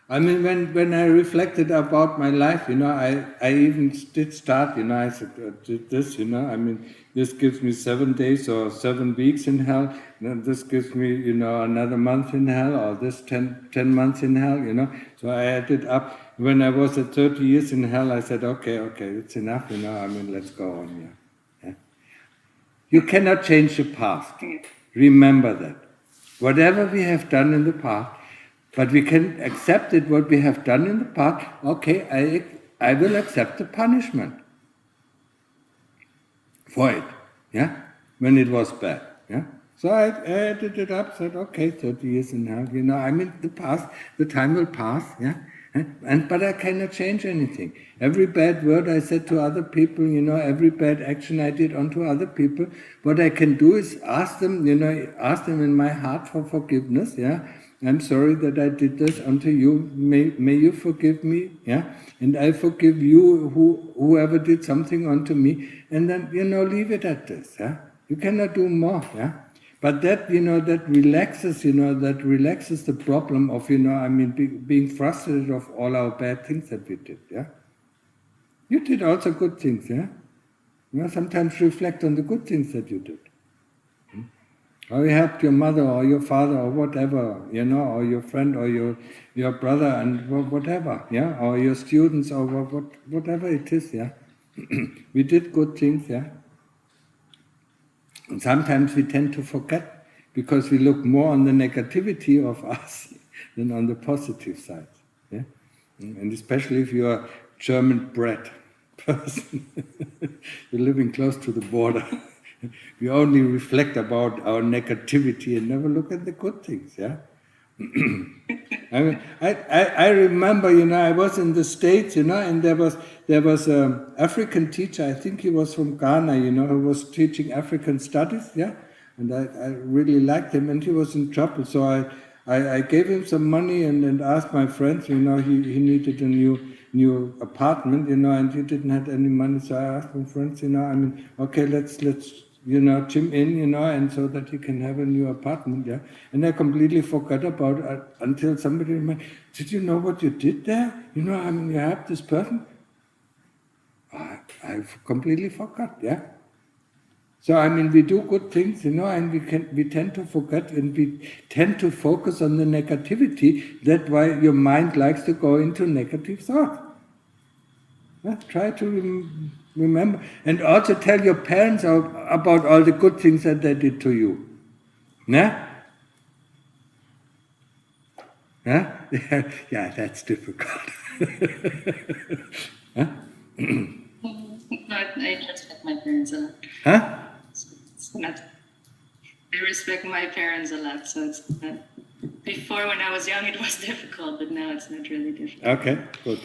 I mean, when I reflected about my life, I even did start, I said, did this, I mean, this gives me 7 days or 7 weeks in hell, this gives me, another month in hell, or this 10 months in hell, So I added up. When I was at 30 years in hell, I said, okay, it's enough, I mean, let's go on, yeah. You cannot change the past. Remember that. Whatever we have done in the past, but we can accept it, what we have done in the past, okay, I will accept the punishment for it, yeah, when it was bad, yeah. So I added it up, said, okay, 30 years in hell, I mean, the past, the time will pass, yeah, but I cannot change anything. Every bad word I said to other people, every bad action I did onto other people, what I can do is ask them, ask them in my heart for forgiveness, yeah. I'm sorry that I did this unto you. May you forgive me, yeah? And I forgive you, whoever did something unto me. And then, leave it at this, yeah? You cannot do more, yeah? But that, that relaxes, that relaxes the problem of, being frustrated of all our bad things that we did, yeah? You did also good things, yeah? Sometimes reflect on the good things that you did. Or you helped your mother or your father or whatever, or your friend or your brother and whatever, yeah, or your students or whatever it is, yeah. We did good things, yeah. And sometimes we tend to forget because we look more on the negativity of us than on the positive side, yeah. And especially if you are German-bred person, you're living close to the border. We only reflect about our negativity and never look at the good things, yeah? I mean, I remember, I was in the States, and there was an African teacher, I think he was from Ghana, who was teaching African studies, yeah? And I really liked him, and he was in trouble, so I gave him some money and asked my friends, he needed a new apartment, and he didn't have any money, so I asked my friends, I mean, okay, let's chim in, and so that he can have a new apartment, yeah. And I completely forgot about it until somebody reminded, did you know what you did there? I mean, you have this person. I completely forgot, yeah. So I mean, we do good things, and we tend to forget and we tend to focus on the negativity. That's why your mind likes to go into negative thought. Yeah? Try to remember, and also tell your parents about all the good things that they did to you. Yeah? Yeah? Yeah, that's difficult. Huh? I respect my parents a lot. Huh? It's not. I respect my parents a lot, so it's not. Before, when I was young, it was difficult, but now it's not really difficult. Okay, good.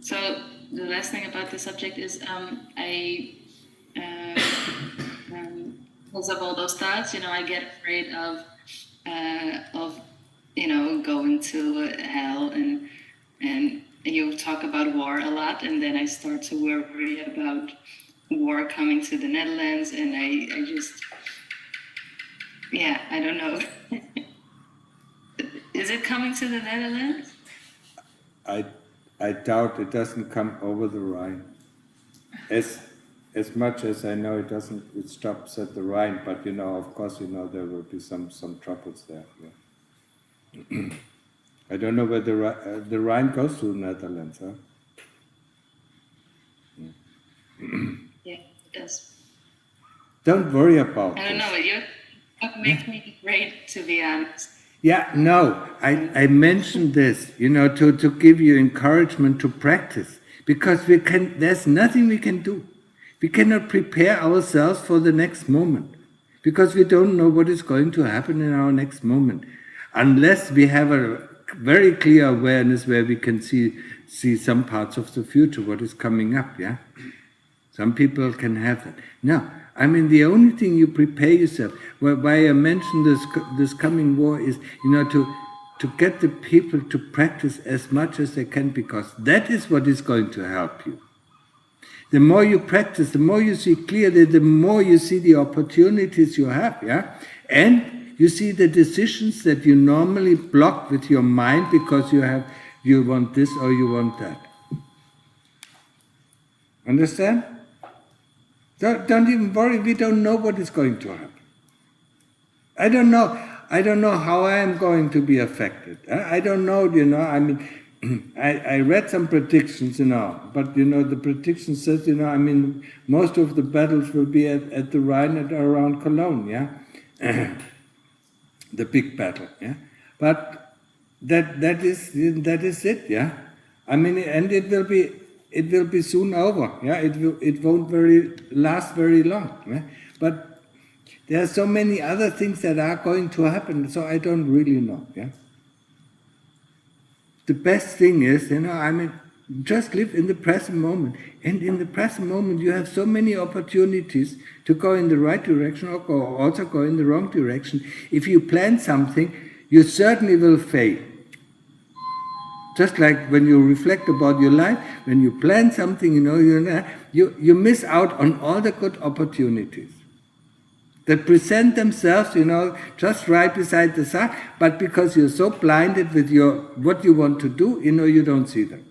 So the last thing about the subject is because of all those thoughts, I get afraid of of, going to hell, and you talk about war a lot, and then I start to worry about war coming to the Netherlands, and I just, I don't know. Is it coming to the Netherlands? I doubt it doesn't come over the Rhine. As much as I know, it stops at the Rhine, but of course, there will be some troubles there. Yeah. I don't know where the Rhine goes to the Netherlands, huh? Yeah, it does. Don't worry about it. I don't know, you make me great, to be honest. Yeah, no, I mentioned this, to give you encouragement to practice, because there's nothing we can do. We cannot prepare ourselves for the next moment, because we don't know what is going to happen in our next moment, unless we have a very clear awareness where we can see some parts of the future, what is coming up, yeah? Some people can have that. No, the only thing you prepare yourself, why I mentioned this coming war is, to get the people to practice as much as they can, because that is what is going to help you. The more you practice, the more you see clearly, the more you see the opportunities you have, yeah? And you see the decisions that you normally block with your mind because you want this or you want that. Understand? Don't even worry, we don't know what is going to happen. I don't know how I am going to be affected. I don't know, I read some predictions, but the prediction says, most of the battles will be at the Rhine and around Cologne, yeah? The big battle, yeah? But that is it, yeah? And it will be soon over, yeah? It won't last very long, yeah? But there are so many other things that are going to happen, so I don't really know, yeah? The best thing is, just live in the present moment. And in the present moment, you have so many opportunities to go in the right direction or also go in the wrong direction. If you plan something, you certainly will fail. Just like when you reflect about your life, when you plan something, you miss out on all the good opportunities that present themselves, just right beside the sun, but because you're so blinded with what you want to do, you don't see them.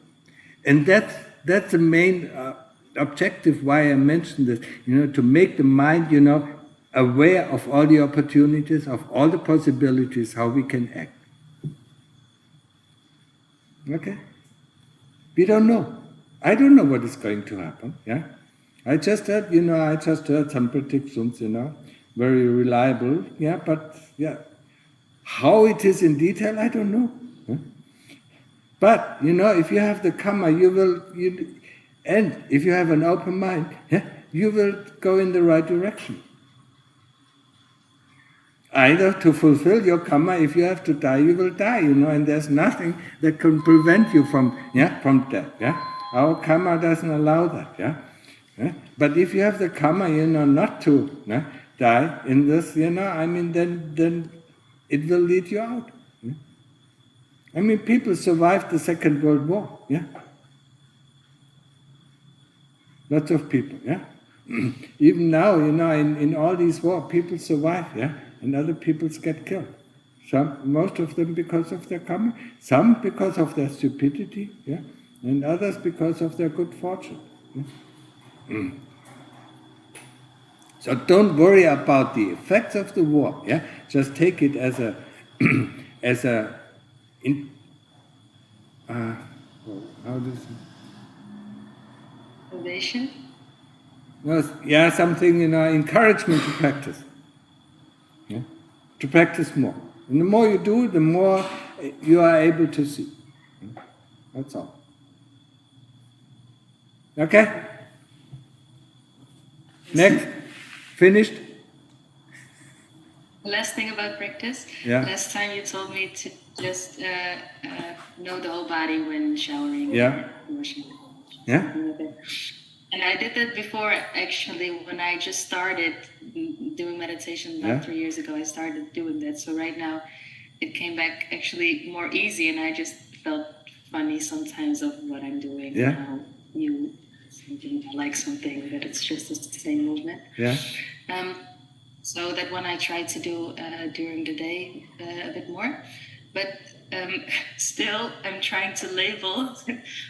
And that's the main objective why I mentioned this, to make the mind, aware of all the opportunities, of all the possibilities, how we can act. Okay? We don't know. I don't know what is going to happen, yeah? I just heard some predictions, very reliable, yeah, but yeah, how it is in detail, I don't know. Huh? But if you have the karma, and if you have an open mind, yeah, you will go in the right direction. Either to fulfill your karma, if you have to die, you will die, and there's nothing that can prevent you from death. Yeah, our karma doesn't allow that. Yeah, yeah? But if you have the karma, not to die in this, then it will lead you out. Yeah? People survived the Second World War. Yeah, lots of people. Yeah, even now, in all these wars, people survive. Yeah. And other people get killed. Most of them because of their karma, some because of their stupidity, yeah, and others because of their good fortune. Yeah? So don't worry about the effects of the war. Yeah, just take it as a how does it? Motivation? Well, yeah, something encouragement to practice. Yeah? To practice more. And the more you do, the more you are able to see. That's all. Okay? Next. Finished? Last thing about practice. Yeah. Last time you told me to just know the whole body when showering. Yeah. Or washing. Yeah. And I did that before, actually, when I just started doing meditation about 3 years ago. I started doing that. So right now, it came back actually more easy, and I just felt funny sometimes of what I'm doing. Yeah. How you like something, that it's just the same movement. Yeah. So that one I try to do during the day a bit more, but still I'm trying to label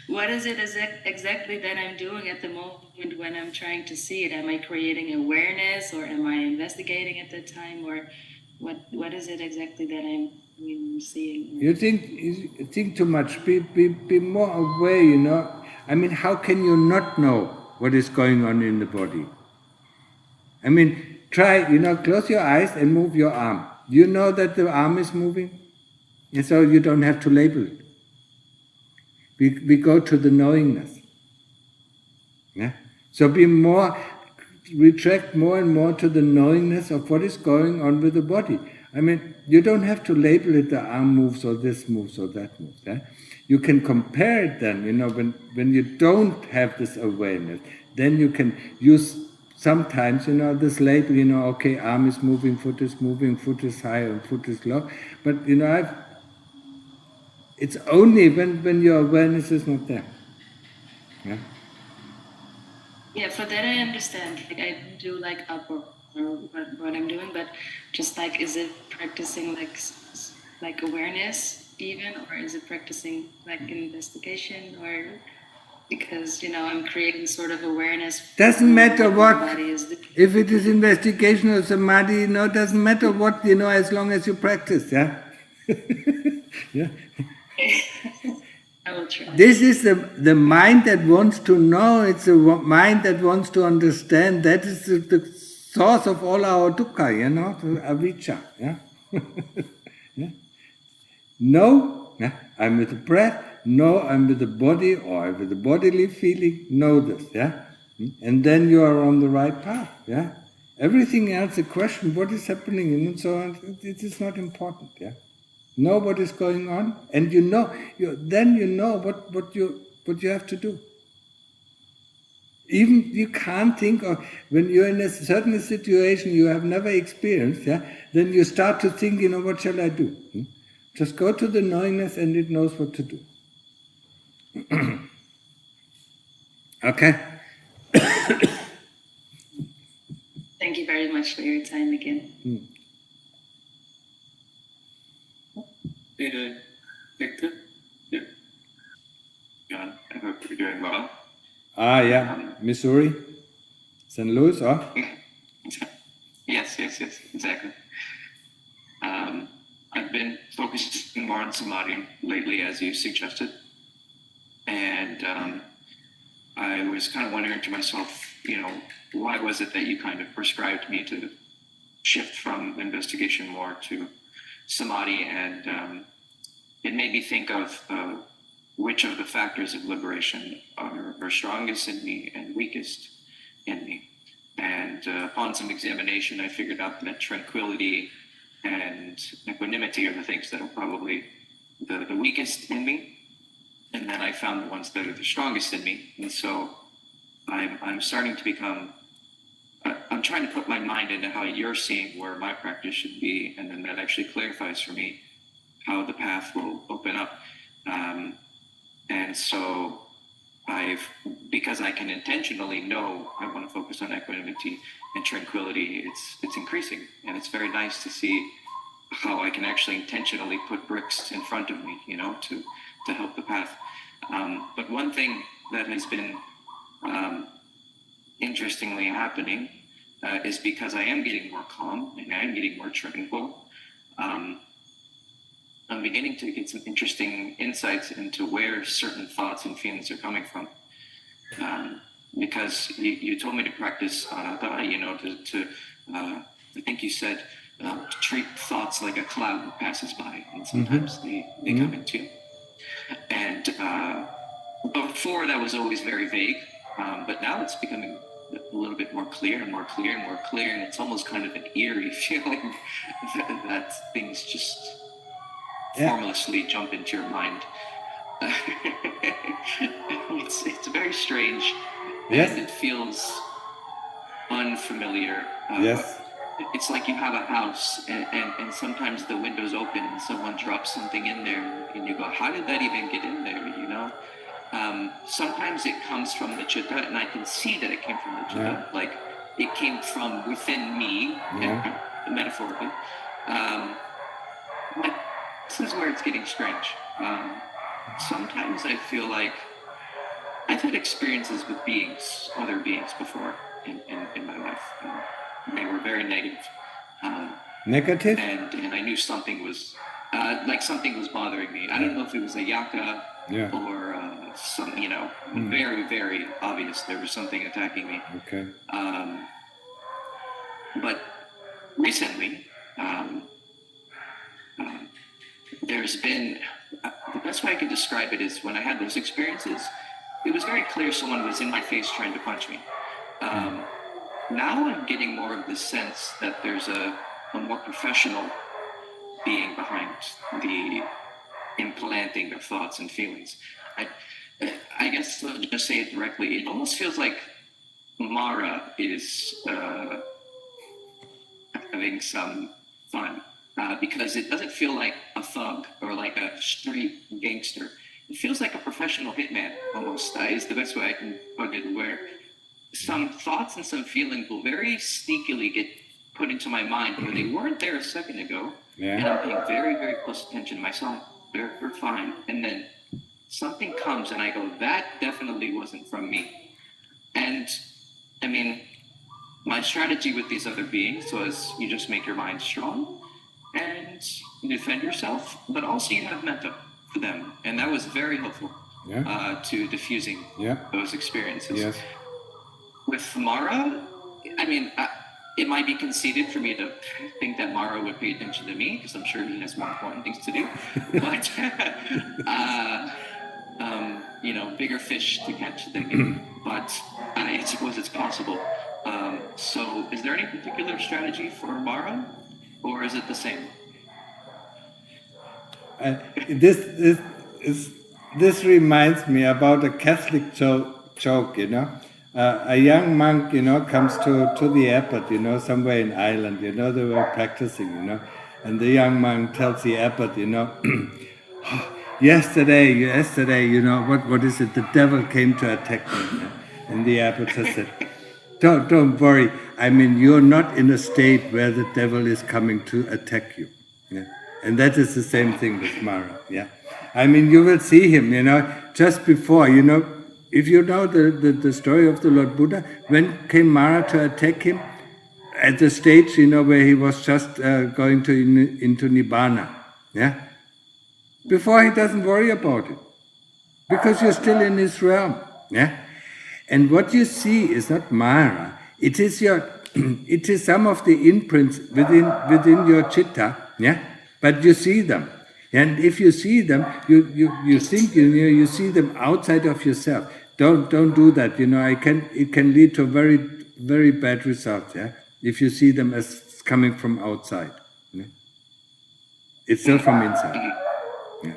what is it exactly that I'm doing at the moment when I'm trying to see it. Am I creating awareness, or am I investigating at that time, or what is it exactly that I'm seeing? You think too much. Be more aware, you know. I mean, how can you not know what is going on in the body? I mean, try, you know, close your eyes and move your arm. You know that the arm is moving? And so you don't have to label it. We go to the knowingness. Yeah? So retract more and more to the knowingness of what is going on with the body. I mean, you don't have to label it, the arm moves or this moves or that moves. Yeah? You can compare it then, you know, when you don't have this awareness, then you can use sometimes, you know, this label, you know, okay, arm is moving, foot is high and foot is low. But, you know, it's only when your awareness is not there. Yeah? Yeah, for that I understand. Like I do like up or what I'm doing, but just like, is it practicing like awareness even, or is it practicing like investigation, or because I'm creating sort of awareness. Doesn't matter what. My body is doing. If it is investigation or samadhi, doesn't matter what, as long as you practice. Yeah. Yeah. I will try. This is the mind that wants to know, it's the mind that wants to understand. That is the source of all our dukkha, avijja. Yeah? Yeah? No, yeah? I'm with the breath, no, I'm with the body, or I'm with the bodily feeling, know this, yeah? And then you are on the right path, yeah? Everything else, the question, what is happening, and so on, it is not important, yeah? Know what is going on, and then you know what you have to do. Even you can't think of, when you're in a certain situation you have never experienced, yeah, then you start to think, what shall I do? Just go to the knowingness and it knows what to do. Okay? Thank you very much for your time again. Hey, Victor? Yeah. John, I hope you're doing well. Yeah. Missouri? St. Louis, or? Yes, exactly. I've been focusing more on samadhi lately, as you suggested. And I was kind of wondering to myself, why was it that you kind of prescribed me to shift from investigation more to samadhi? And it made me think of which of the factors of liberation are strongest in me and weakest in me. And upon some examination, I figured out that tranquility and equanimity are the things that are probably the weakest in me. And then I found the ones that are the strongest in me. And so I'm starting to become, I'm trying to put my mind into how you're seeing where my practice should be. And then that actually clarifies for me how the path will open up. And so because I can intentionally know I want to focus on equanimity and tranquility, it's increasing. And it's very nice to see how I can actually intentionally put bricks in front of me, to help the path. But one thing that has been interestingly happening is because I am getting more calm and I am getting more tranquil. I'm beginning to get some interesting insights into where certain thoughts and feelings are coming from. Because you told me to practice anatta, I think you said, to treat thoughts like a cloud that passes by, and sometimes they come into you. And before that was always very vague, but now it's becoming a little bit more clear and more clear and more clear, and it's almost kind of an eerie feeling that things just formlessly jump into your mind. It's very strange. Yes. And it feels unfamiliar. Yes. It's like you have a house and sometimes the window's open and someone drops something in there and you go, how did that even get in there, you know? Sometimes it comes from the chitta and I can see that it came from the chitta. Yeah. Like it came from within me, Yeah. metaphorically. But this is where it's getting strange. Sometimes I feel like I've had experiences with beings, other beings before in my life. They were very negative. Negative? And I knew something was, like something was bothering me. I don't know if it was a yaka or some, you know, very, very obvious. There was something attacking me. Okay. But recently, there's been, the best way I can describe it is when I had those experiences, it was very clear someone was in my face trying to punch me. Now I'm getting more of the sense that there's a more professional being behind the implanting of thoughts and feelings. I guess to just say it directly, it almost feels like Mara is having some fun because it doesn't feel like a thug or like a street gangster. It feels like a professional hitman almost. Is the best way I can put it, where some thoughts and some feelings will very sneakily get put into my mind where they weren't there a second ago. Yeah. And I'm paying very, very close attention to myself. We're fine. And then something comes and I go, that definitely wasn't from me. And I mean, my strategy with these other beings was you just make your mind strong and you defend yourself, but also you have metta for them. And that was very helpful to diffusing those experiences. Yes. With Mara, I mean, it might be conceited for me to think that Mara would pay attention to me because I'm sure he has more important things to do. But, you know, bigger fish to catch thinking. But I suppose it's possible. So is there any particular strategy for Mara or is it the same? This reminds me about a Catholic joke, you know. A young monk, you know, comes to the abbot, you know, somewhere in Ireland, you know, they were practicing, you know, and the young monk tells the abbot, you know, yesterday, you know, what is it? The devil came to attack me, you know? And the abbot has said, don't worry. I mean, you're not in a state where the devil is coming to attack you. Yeah? And that is the same thing with Mara. Yeah, I mean, you will see him, you know, just before, you know, if you know the story of the Lord Buddha, when came Mara to attack him? At the stage, you know, where he was just going into Nibbana. Yeah, before he doesn't worry about it, because you're still in his realm. Yeah. And what you see is not Mara, it is it is some of the imprints within your chitta, yeah? But you see them. And if you see them, you think you see them outside of yourself. Don't do that, you know, it can lead to very, very bad results, yeah? If you see them as coming from outside. Yeah? It's still from inside. Yeah.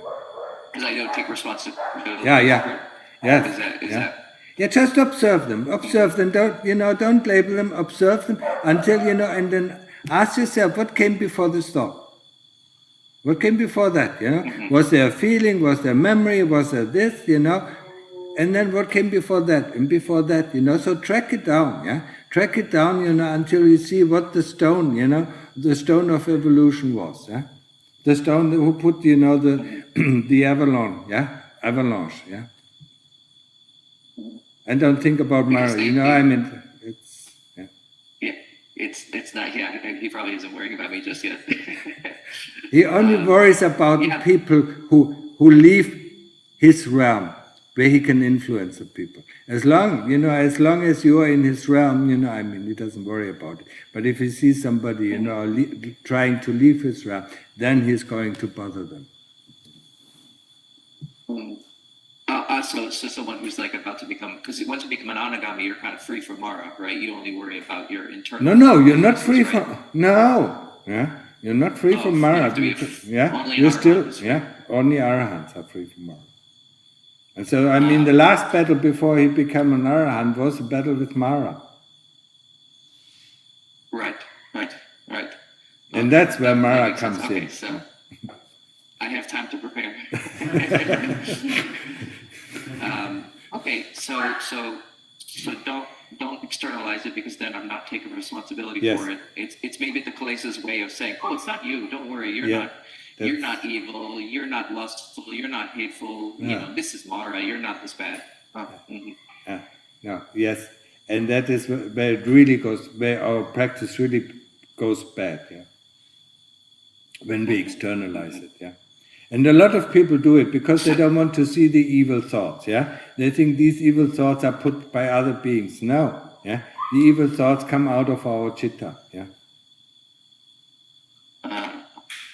Because I don't take responsibility. Yeah. Yes. Is that Yeah, just observe them. Don't label them, observe them until, you know, and then ask yourself, what came before this thought? What came before that, you know? Was there a feeling, was there memory, was there this, you know? And then what came before that, and before that, you know? So track it down, yeah? Track it down, you know, until you see what the stone, you know, the stone of evolution was, yeah? The stone who put, you know, the avalanche, yeah? And don't think about Mara, you know, I mean, it's... Yeah, it's not, he probably isn't worrying about me just yet. He only worries about the people who leave his realm, where he can influence the people. As long as you are in his realm, you know, I mean, he doesn't worry about it. But if he sees somebody, you know, trying to leave his realm, then he's going to bother them. So someone who's like about to become, because once you become an anagami, you're kind of free from Mara, right? You only worry about your internal. No, you're not free from. No, yeah, you're not free from Mara. Yeah, you're still. Yeah, only arahants are free from Mara. And so, I mean, the last battle before he became an Arahant was a battle with Mara. Right. And that's where That Mara makes sense. comes Okay, in. so I have time to prepare. Okay, so don't externalize it, because then I'm not taking responsibility Yes. for it. It's maybe the Kalesa's way of saying, oh, it's not you. Don't worry. Yeah, You're not evil. You're not lustful. You're not hateful. Yeah. You know, this is Mara. You're not this bad. Oh, mhm. No, yes. And that is where it really goes, where our practice really goes bad, yeah. When we externalize it, yeah. And a lot of people do it because they don't want to see the evil thoughts, yeah. They think these evil thoughts are put by other beings. No, yeah. The evil thoughts come out of our citta, yeah.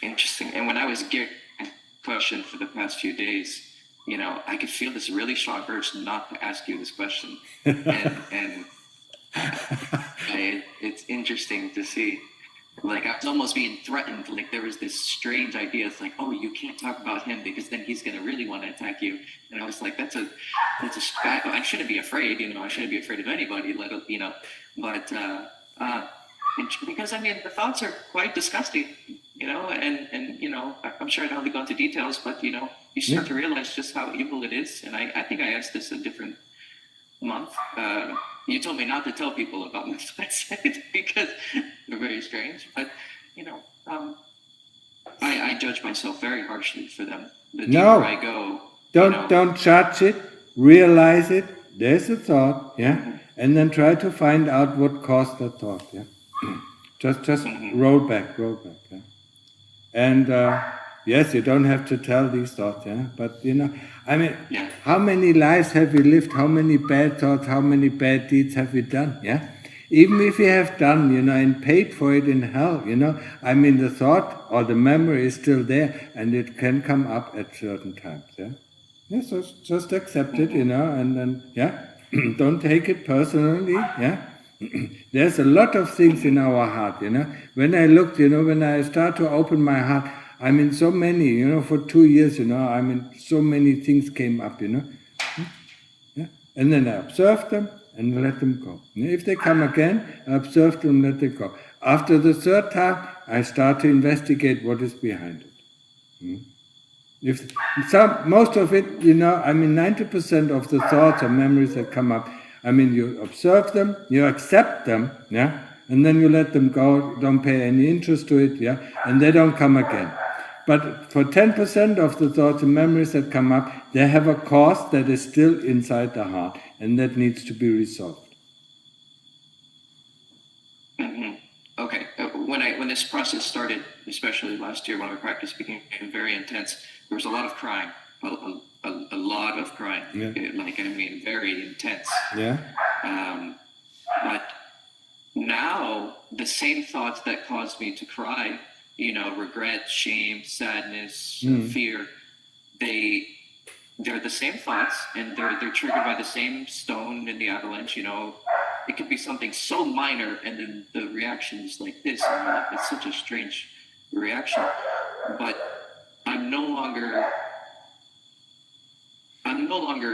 Interesting. And when I was getting a question for the past few days, you know, I could feel this really strong urge not to ask you this question. and it's interesting to see. Like, I was almost being threatened. Like, there was this strange idea. It's like, oh, you can't talk about him because then he's going to really want to attack you. And I was like, I shouldn't be afraid, you know, I shouldn't be afraid of anybody, you know, but, because I mean, the thoughts are quite disgusting, you know, and, you know, I'm sure I don't want to go into details, but, you know, you start to realize just how evil it is. And I think I asked this a different month. You told me not to tell people about my thoughts because they're very strange, but, you know, I judge myself very harshly for them. The deeper I go, don't judge it, realize it, there's a thought, yeah, and then try to find out what caused that thought, yeah. Just roll back, yeah. And yes, you don't have to tell these thoughts, yeah, but you know, I mean, how many lives have we lived, how many bad thoughts, how many bad deeds have we done, yeah? Even if we have done, you know, and paid for it in hell, you know, I mean, the thought or the memory is still there, and it can come up at certain times, yeah? Yeah, so just accept it, you know, and then, yeah, don't take it personally, yeah? There's a lot of things in our heart, you know. When I looked, you know, when I start to open my heart, I mean, so many, you know, for 2 years, you know, I mean, so many things came up, you know. Yeah? And then I observed them and let them go. If they come again, I observe them, let them go. After the third time, I start to investigate what is behind it. Most of it, you know, I mean, 90% of the thoughts or memories that come up, I mean, you observe them, you accept them, yeah, and then you let them go, don't pay any interest to it, yeah, and they don't come again. But for 10% of the thoughts and memories that come up, they have a cause that is still inside the heart, and that needs to be resolved. Okay. When this process started, especially last year when our practice became very intense, there was a lot of crying, a lot of crying. Yeah. Like, I mean, very intense. Yeah. But now the same thoughts that caused me to cry, you know, regret, shame, sadness, fear, they're the same thoughts, and they're triggered by the same stone in the avalanche, you know. It could be something so minor, and then the reaction is like this, and you're like, it's such a strange reaction. But I'm no longer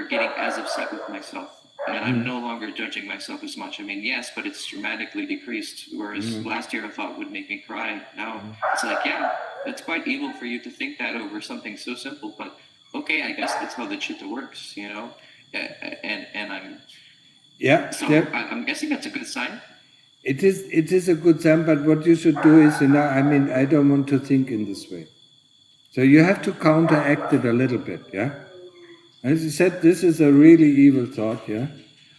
getting as upset with myself, and I'm no longer judging myself as much. I mean, yes, but it's dramatically decreased. Whereas last year I thought would make me cry. Now it's like, yeah, that's quite evil for you to think that over something so simple. But okay, I guess that's how the chitta works, you know. And I'm I'm guessing that's a good sign. It is a good sign, but what you should do is, you know, I mean, I don't want to think in this way. So you have to counteract it a little bit, yeah? As you said, this is a really evil thought, yeah?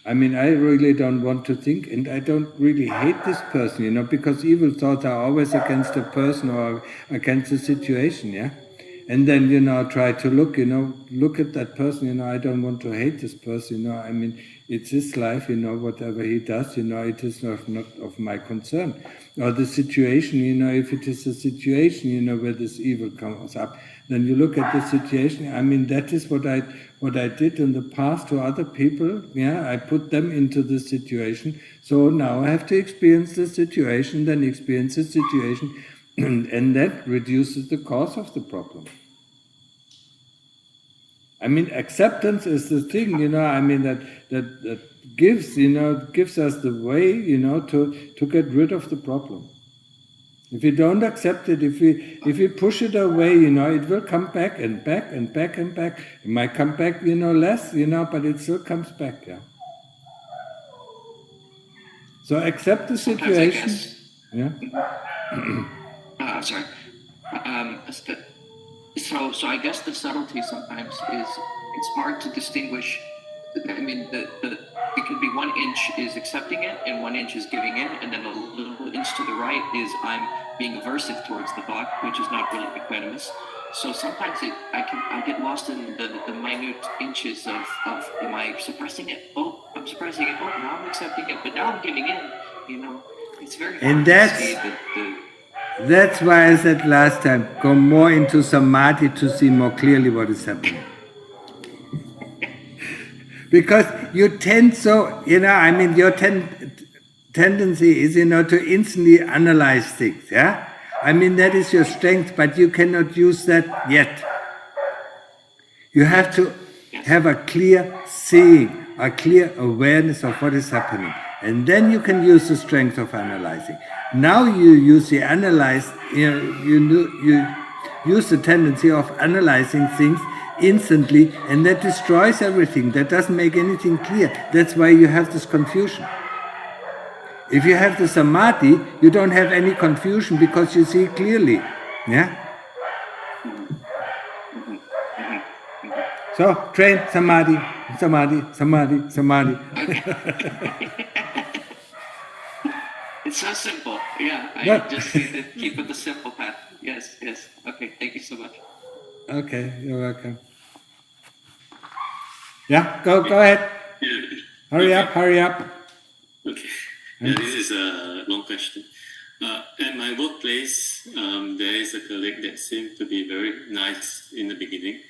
I mean, I really don't want to think, and I don't really hate this person, you know, because evil thoughts are always against a person or against a situation, yeah? And then, you know, try to look at that person, you know, I don't want to hate this person, you know, I mean, it's his life, you know, whatever he does, you know, it is not of my concern. Or the situation, you know, if it is a situation, you know, where this evil comes up, then you look at the situation. I mean, that is what I did in the past to other people, yeah, I put them into the situation, so now I have to experience the situation, then experience the situation, and that reduces the cause of the problem. I mean, acceptance is the thing, I mean, that gives us the way, to get rid of the problem. If we don't accept it, if we push it away, it will come back and back and back and back. It might come back, less, but it still comes back, yeah. So accept the situation. Yeah. Sorry. So I guess the subtlety sometimes is it's hard to distinguish. I mean, it could be 1 inch is accepting it and 1 inch is giving in, and then a little inch to the right is I'm being aversive towards the thought, which is not really equanimous. So sometimes I get lost in the minute inches of am I suppressing it? Oh, I'm suppressing it. Oh, now I'm accepting it, but now I'm giving in. It's very hard And to see that's why I said last time, go more into samadhi to see more clearly what is happening. Because you tend your tendency is, to instantly analyze things, yeah? I mean, that is your strength, but you cannot use that yet. You have to have a clear seeing, a clear awareness of what is happening. And then you can use the strength of analyzing. Now you use the you use the tendency of analyzing things instantly, and that destroys everything. That doesn't make anything clear. That's why you have this confusion. If you have the samadhi, you don't have any confusion because you see clearly. Yeah? So train samadhi, samadhi, samadhi, samadhi. It's so simple. Yeah, I just need to keep it the simple path. Yes. Okay, thank you so much. Okay, you're welcome. Yeah, go ahead. Yeah. Hurry up. Okay. Yeah, this is a long question. At my workplace, there is a colleague that seemed to be very nice in the beginning.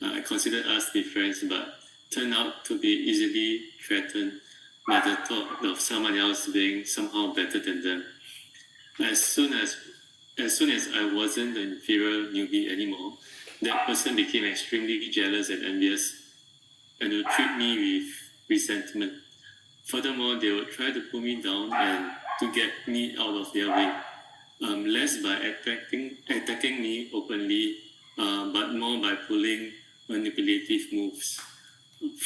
I considered us to be friends, but turned out to be easily threatened by the thought of someone else being somehow better than them. As soon as I wasn't the inferior newbie anymore, that person became extremely jealous and envious and would treat me with resentment. Furthermore, they would try to pull me down and to get me out of their way, less by attacking me openly, but more by pulling manipulative moves.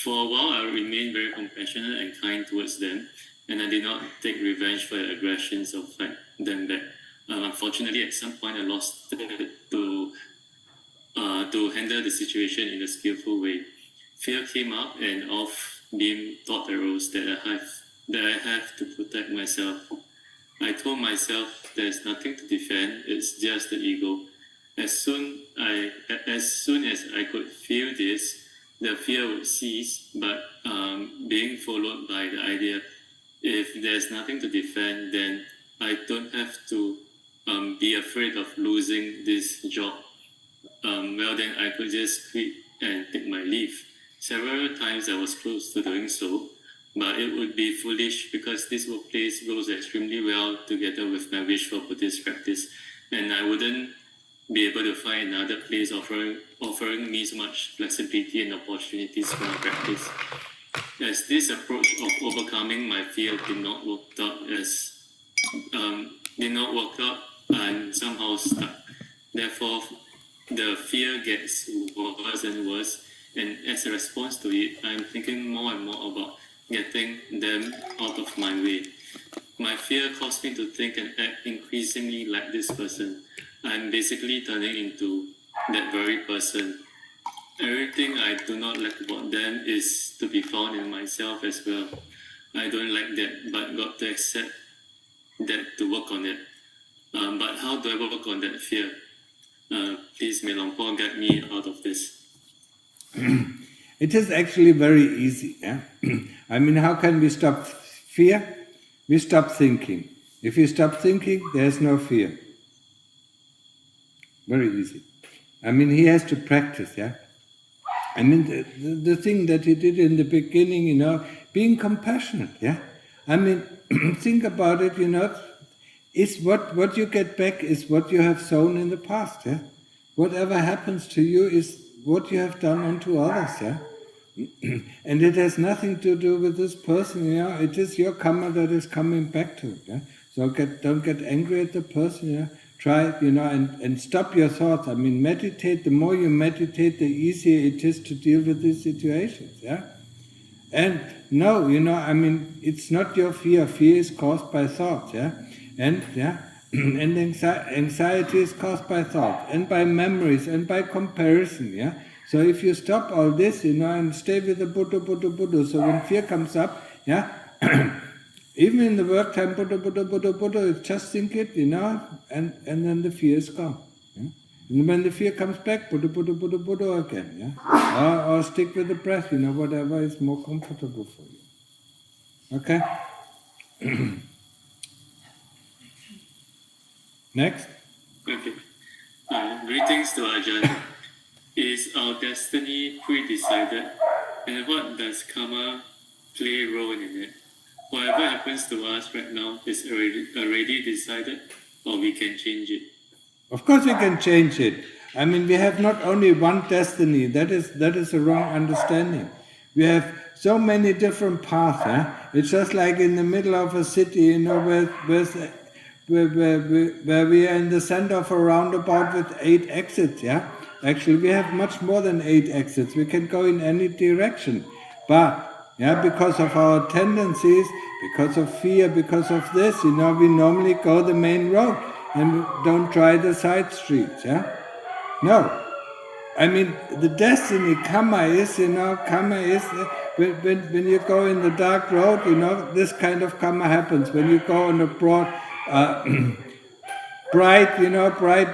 For a while, I remained very compassionate and kind towards them, and I did not take revenge for their aggressions or fight them back. Unfortunately, at some point, I lost it to handle the situation in a skillful way. Fear came up, and off-beam thought arose that I have to protect myself. I told myself there's nothing to defend; it's just the ego. As soon as I could feel this, the fear would cease, but being followed by the idea, if there's nothing to defend, then I don't have to be afraid of losing this job. Then I could just quit and take my leave. Several times I was close to doing so, but it would be foolish because this workplace goes extremely well together with my wish for Buddhist practice, and I wouldn't be able to find another place offering me so much flexibility and opportunities for my practice. As this approach of overcoming my fear did not work out, I'm somehow stuck. Therefore, the fear gets worse and worse, and as a response to it, I'm thinking more and more about getting them out of my way. My fear caused me to think and act increasingly like this person. I'm basically turning into that very person. Everything I do not like about them is to be found in myself as well. I don't like that, but got to accept that to work on it. But how do I work on that fear? Please, May Long Po, guide me out of this. It is actually very easy. Yeah? I mean, how can we stop fear? We stop thinking. If you stop thinking, there's no fear. Very easy. I mean, he has to practice, yeah? I mean, the thing that he did in the beginning, being compassionate, yeah? I mean, think about it, is what you get back is what you have sown in the past, yeah? Whatever happens to you is what you have done unto others, yeah? And it has nothing to do with this person, you know, it is your karma that is coming back to it, yeah? So don't get angry at the person, yeah? Try, you know, and stop your thoughts. I mean, meditate, the more you meditate, the easier it is to deal with these situations, yeah? And no, you know, I mean, it's not your fear. Fear is caused by thoughts, yeah? And, yeah? And anxiety is caused by thought, and by memories, and by comparison, yeah? So if you stop all this, you know, and stay with the Buddha, so when fear comes up, yeah? Even in the work time, Buddha, just think it, you know, and then the fear is gone. Yeah? And when the fear comes back, Buddha again, yeah? Or stick with the breath, you know, whatever is more comfortable for you. Okay? Next. Okay. Greetings to Ajahn. Is our destiny pre-decided? And what does karma play a role in it? Whatever happens to us right now is already decided, or we can change it? Of course we can change it. I mean, we have not only one destiny. That is a wrong understanding. We have so many different paths. Yeah? It's just like in the middle of a city, you know, where we are in the center of a roundabout with 8 exits. Yeah, actually we have much more than 8 exits. We can go in any direction, but yeah, because of our tendencies, because of fear, because of this, you know, we normally go the main road and don't try the side streets, yeah? No. I mean, the destiny, karma is, you know, when you go in the dark road, you know, this kind of karma happens. When you go on a broad, bright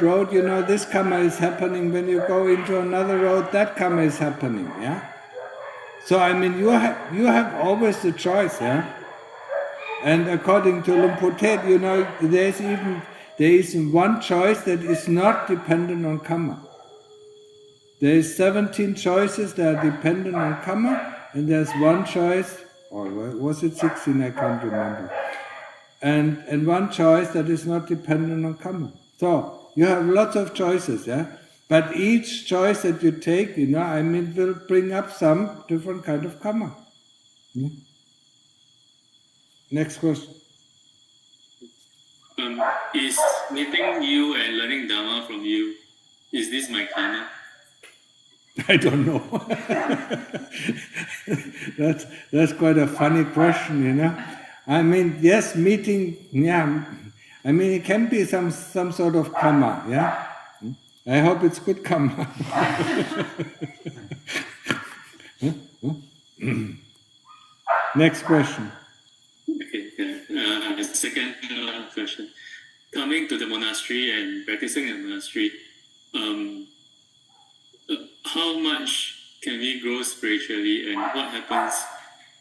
road, you know, this karma is happening. When you go into another road, that karma is happening, yeah? So, I mean, you have always the choice, yeah? And according to Lumputet, you know, there is one choice that is not dependent on karma. There is 17 choices that are dependent on karma, and there's one choice, or was it 16? I can't remember. And one choice that is not dependent on karma. So you have lots of choices, yeah. But each choice that you take, you know, I mean, will bring up some different kind of karma. Yeah? Next question. Is meeting you and learning Dhamma from you, is this my karma? I don't know. That's quite a funny question, you know. I mean, yes, meeting, yeah. I mean, it can be some sort of karma, yeah. I hope it's good karma. Next question. Okay, second question. Coming to the monastery and practicing in the monastery, how much can we grow spiritually, and what happens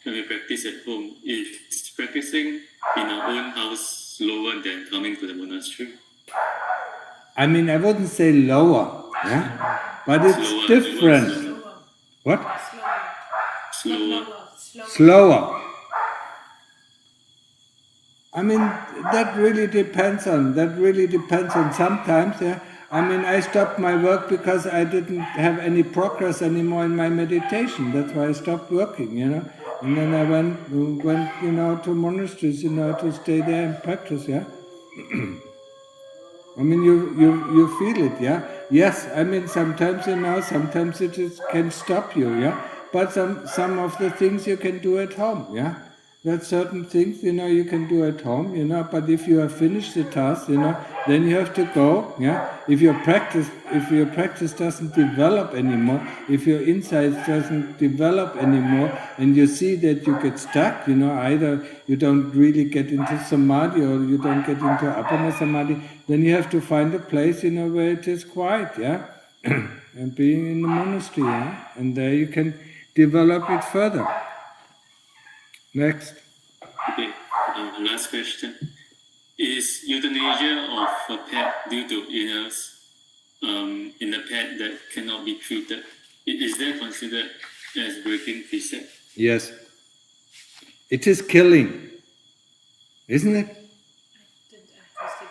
when we practice at home? Is practicing in our own house lower than coming to the monastery? I mean, I wouldn't say lower, yeah? But it's different. What? Slower. I mean, that really depends on sometimes, yeah. I mean, I stopped my work because I didn't have any progress anymore in my meditation. That's why I stopped working, you know. And then I went, you know, to monasteries, you know, to stay there and practice, yeah. I mean, you feel it, yeah. Yes, I mean, sometimes, you know, sometimes it can stop you, yeah. But some of the things you can do at home, yeah. That certain things, you know, you can do at home, you know, but if you have finished the task, you know, then you have to go, yeah. If your practice doesn't develop anymore, if your insights doesn't develop anymore, and you see that you get stuck, you know, either you don't really get into samadhi or you don't get into appana samadhi, then you have to find a place, you know, where it is quiet, yeah, and being in the monastery, yeah, and there you can develop it further. Next. Okay, last question. Is euthanasia of a pet due to illness in the pet that cannot be treated, is that considered as breaking precept? Yes. It is killing, isn't it?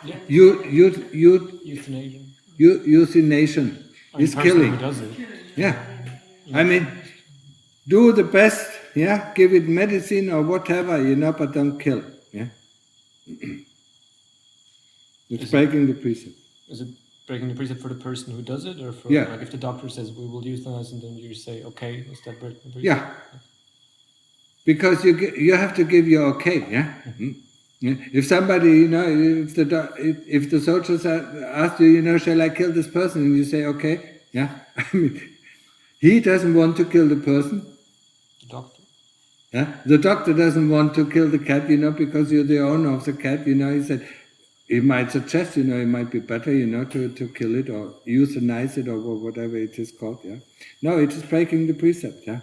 Yeah. Euthanasia. Euthanasia. Euthanasia. He's person killing. who does it. Yeah. I mean, do the best, yeah, give it medicine or whatever, but don't kill, yeah. It's breaking the precept. Is it breaking the precept for the person who does it, or for Yeah. like if the doctor says we will euthanize, and then you say okay, is that breaking the precept? Yeah. Because you have to give your okay, yeah. Yeah. If somebody, if the soldiers ask you, shall I kill this person, and you say okay, yeah. I mean, he doesn't want to kill the person. The doctor. Yeah, the doctor doesn't want to kill the cat, because you're the owner of the cat. He said he might suggest, it might be better, to kill it or euthanize it or whatever it is called. Yeah, no, it is breaking the precept. Yeah.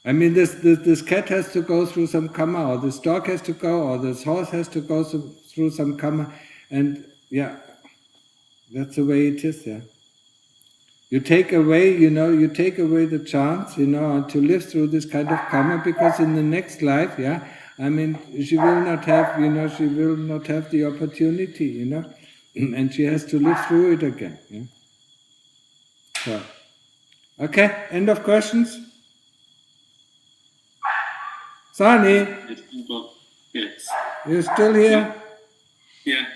I mean, this cat has to go through some karma, or this dog has to go, or this horse has to go through some karma, and yeah, that's the way it is. Yeah, you take away, the chance, to live through this kind of karma, because in the next life, yeah, I mean, she will not have, the opportunity, and she has to live through it again. Yeah. So, okay, end of questions. Sani, Yes. you still here? Yeah.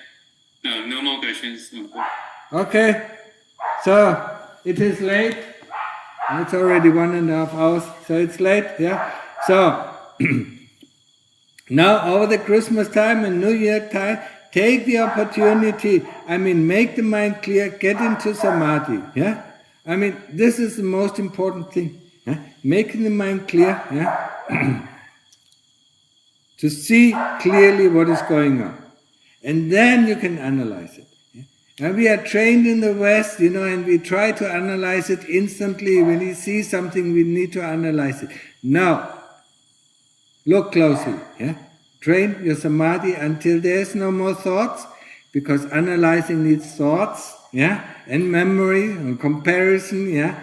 No more questions. Okay. So, it is late. It's already 1.5 hours, so it's late, yeah? So, now over the Christmas time and New Year time, take the opportunity, make the mind clear, get into samadhi, yeah? This is the most important thing, yeah? Making the mind clear, yeah? To see clearly what is going on. And then you can analyze it. Yeah? Now we are trained in the West, and we try to analyze it instantly. When we see something, we need to analyze it. Now, look closely. Yeah? Train your samadhi until there is no more thoughts, because analyzing needs thoughts, yeah, and memory and comparison, yeah.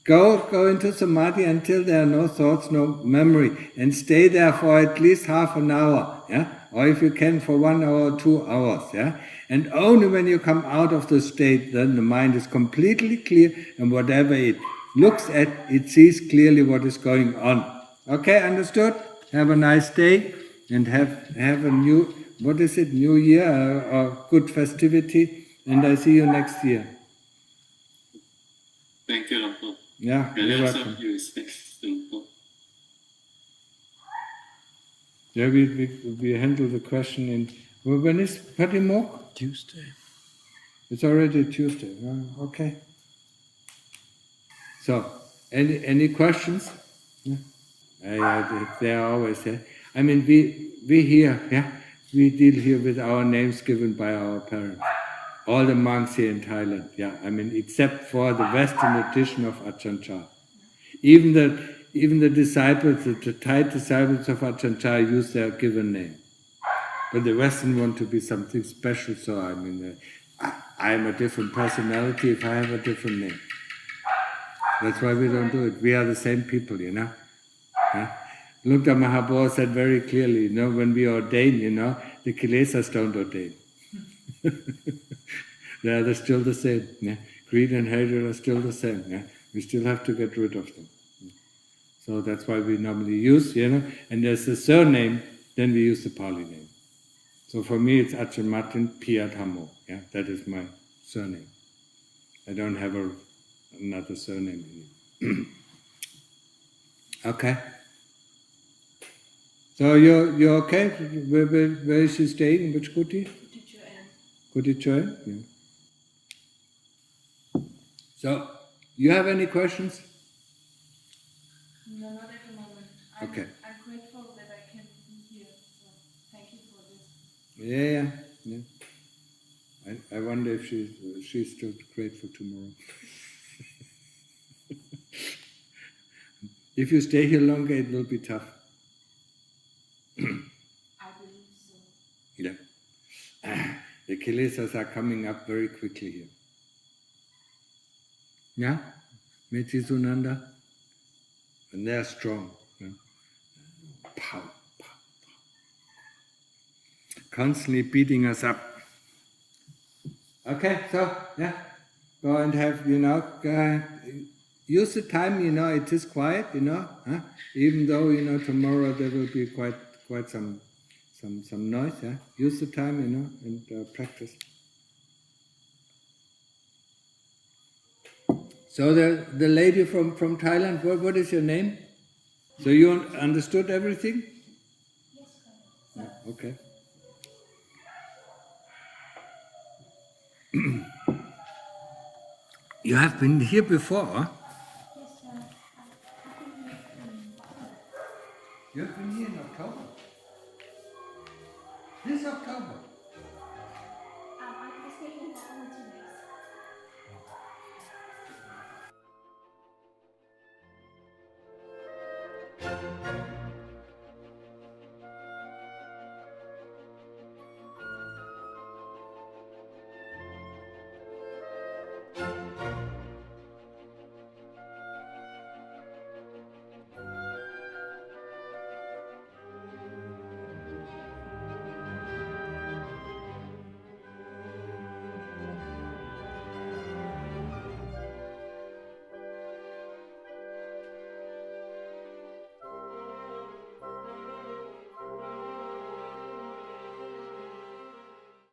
Go into samadhi until there are no thoughts, no memory, and stay there for at least half an hour, yeah, or if you can for 1 hour or 2 hours, yeah. And only when you come out of the state, then the mind is completely clear, and whatever it looks at, it sees clearly what is going on. Okay, understood? Have a nice day, and have a new year, or good festivity, and I see you next year. Thank you, Uncle. Yeah, you're welcome. Yeah, we handle the question in... Well, when is Piyadhammo? Tuesday. It's already Tuesday. Okay. So, any questions? Yeah. They are always there. We here, yeah, we deal here with our names given by our parents. All the monks here in Thailand, yeah. Except for the Western edition of Ajahn Chah. Even the disciples, the Thai disciples of Ajahn Chah use their given name. But the Western want to be something special, so I am a different personality if I have a different name. That's why we don't do it. We are the same people, Yeah? Lungta Mahabodh said very clearly, when we ordain, the kilesas don't ordain. They're still the same. Yeah? Greed and hatred are still the same. Yeah? We still have to get rid of them. So that's why we normally use, and there's a surname, then we use the Pali name. So for me, it's Ajahn Martin Piyadhammo. Yeah, that is my surname. I don't have another surname in it. Okay. So you're okay? Where is she staying? In which kuti? Kuti Choy? Yeah. So, you have any questions? No, not at the moment. Okay. I'm grateful that I can be here. So thank you for this. Yeah. I wonder if she's still grateful tomorrow. If you stay here longer, it will be tough. I believe so. Yeah. The kilesas are coming up very quickly here. Yeah? Mechi Sunanda? And they are strong. Yeah? Pow. Constantly beating us up. Okay, so, yeah. go and have, use the time, it is quiet, huh? Even though, tomorrow there will be quite some noise, yeah? Use the time, and practice. So the lady from Thailand, what is your name? So you understood everything? Yes. Okay. You have been here before, huh?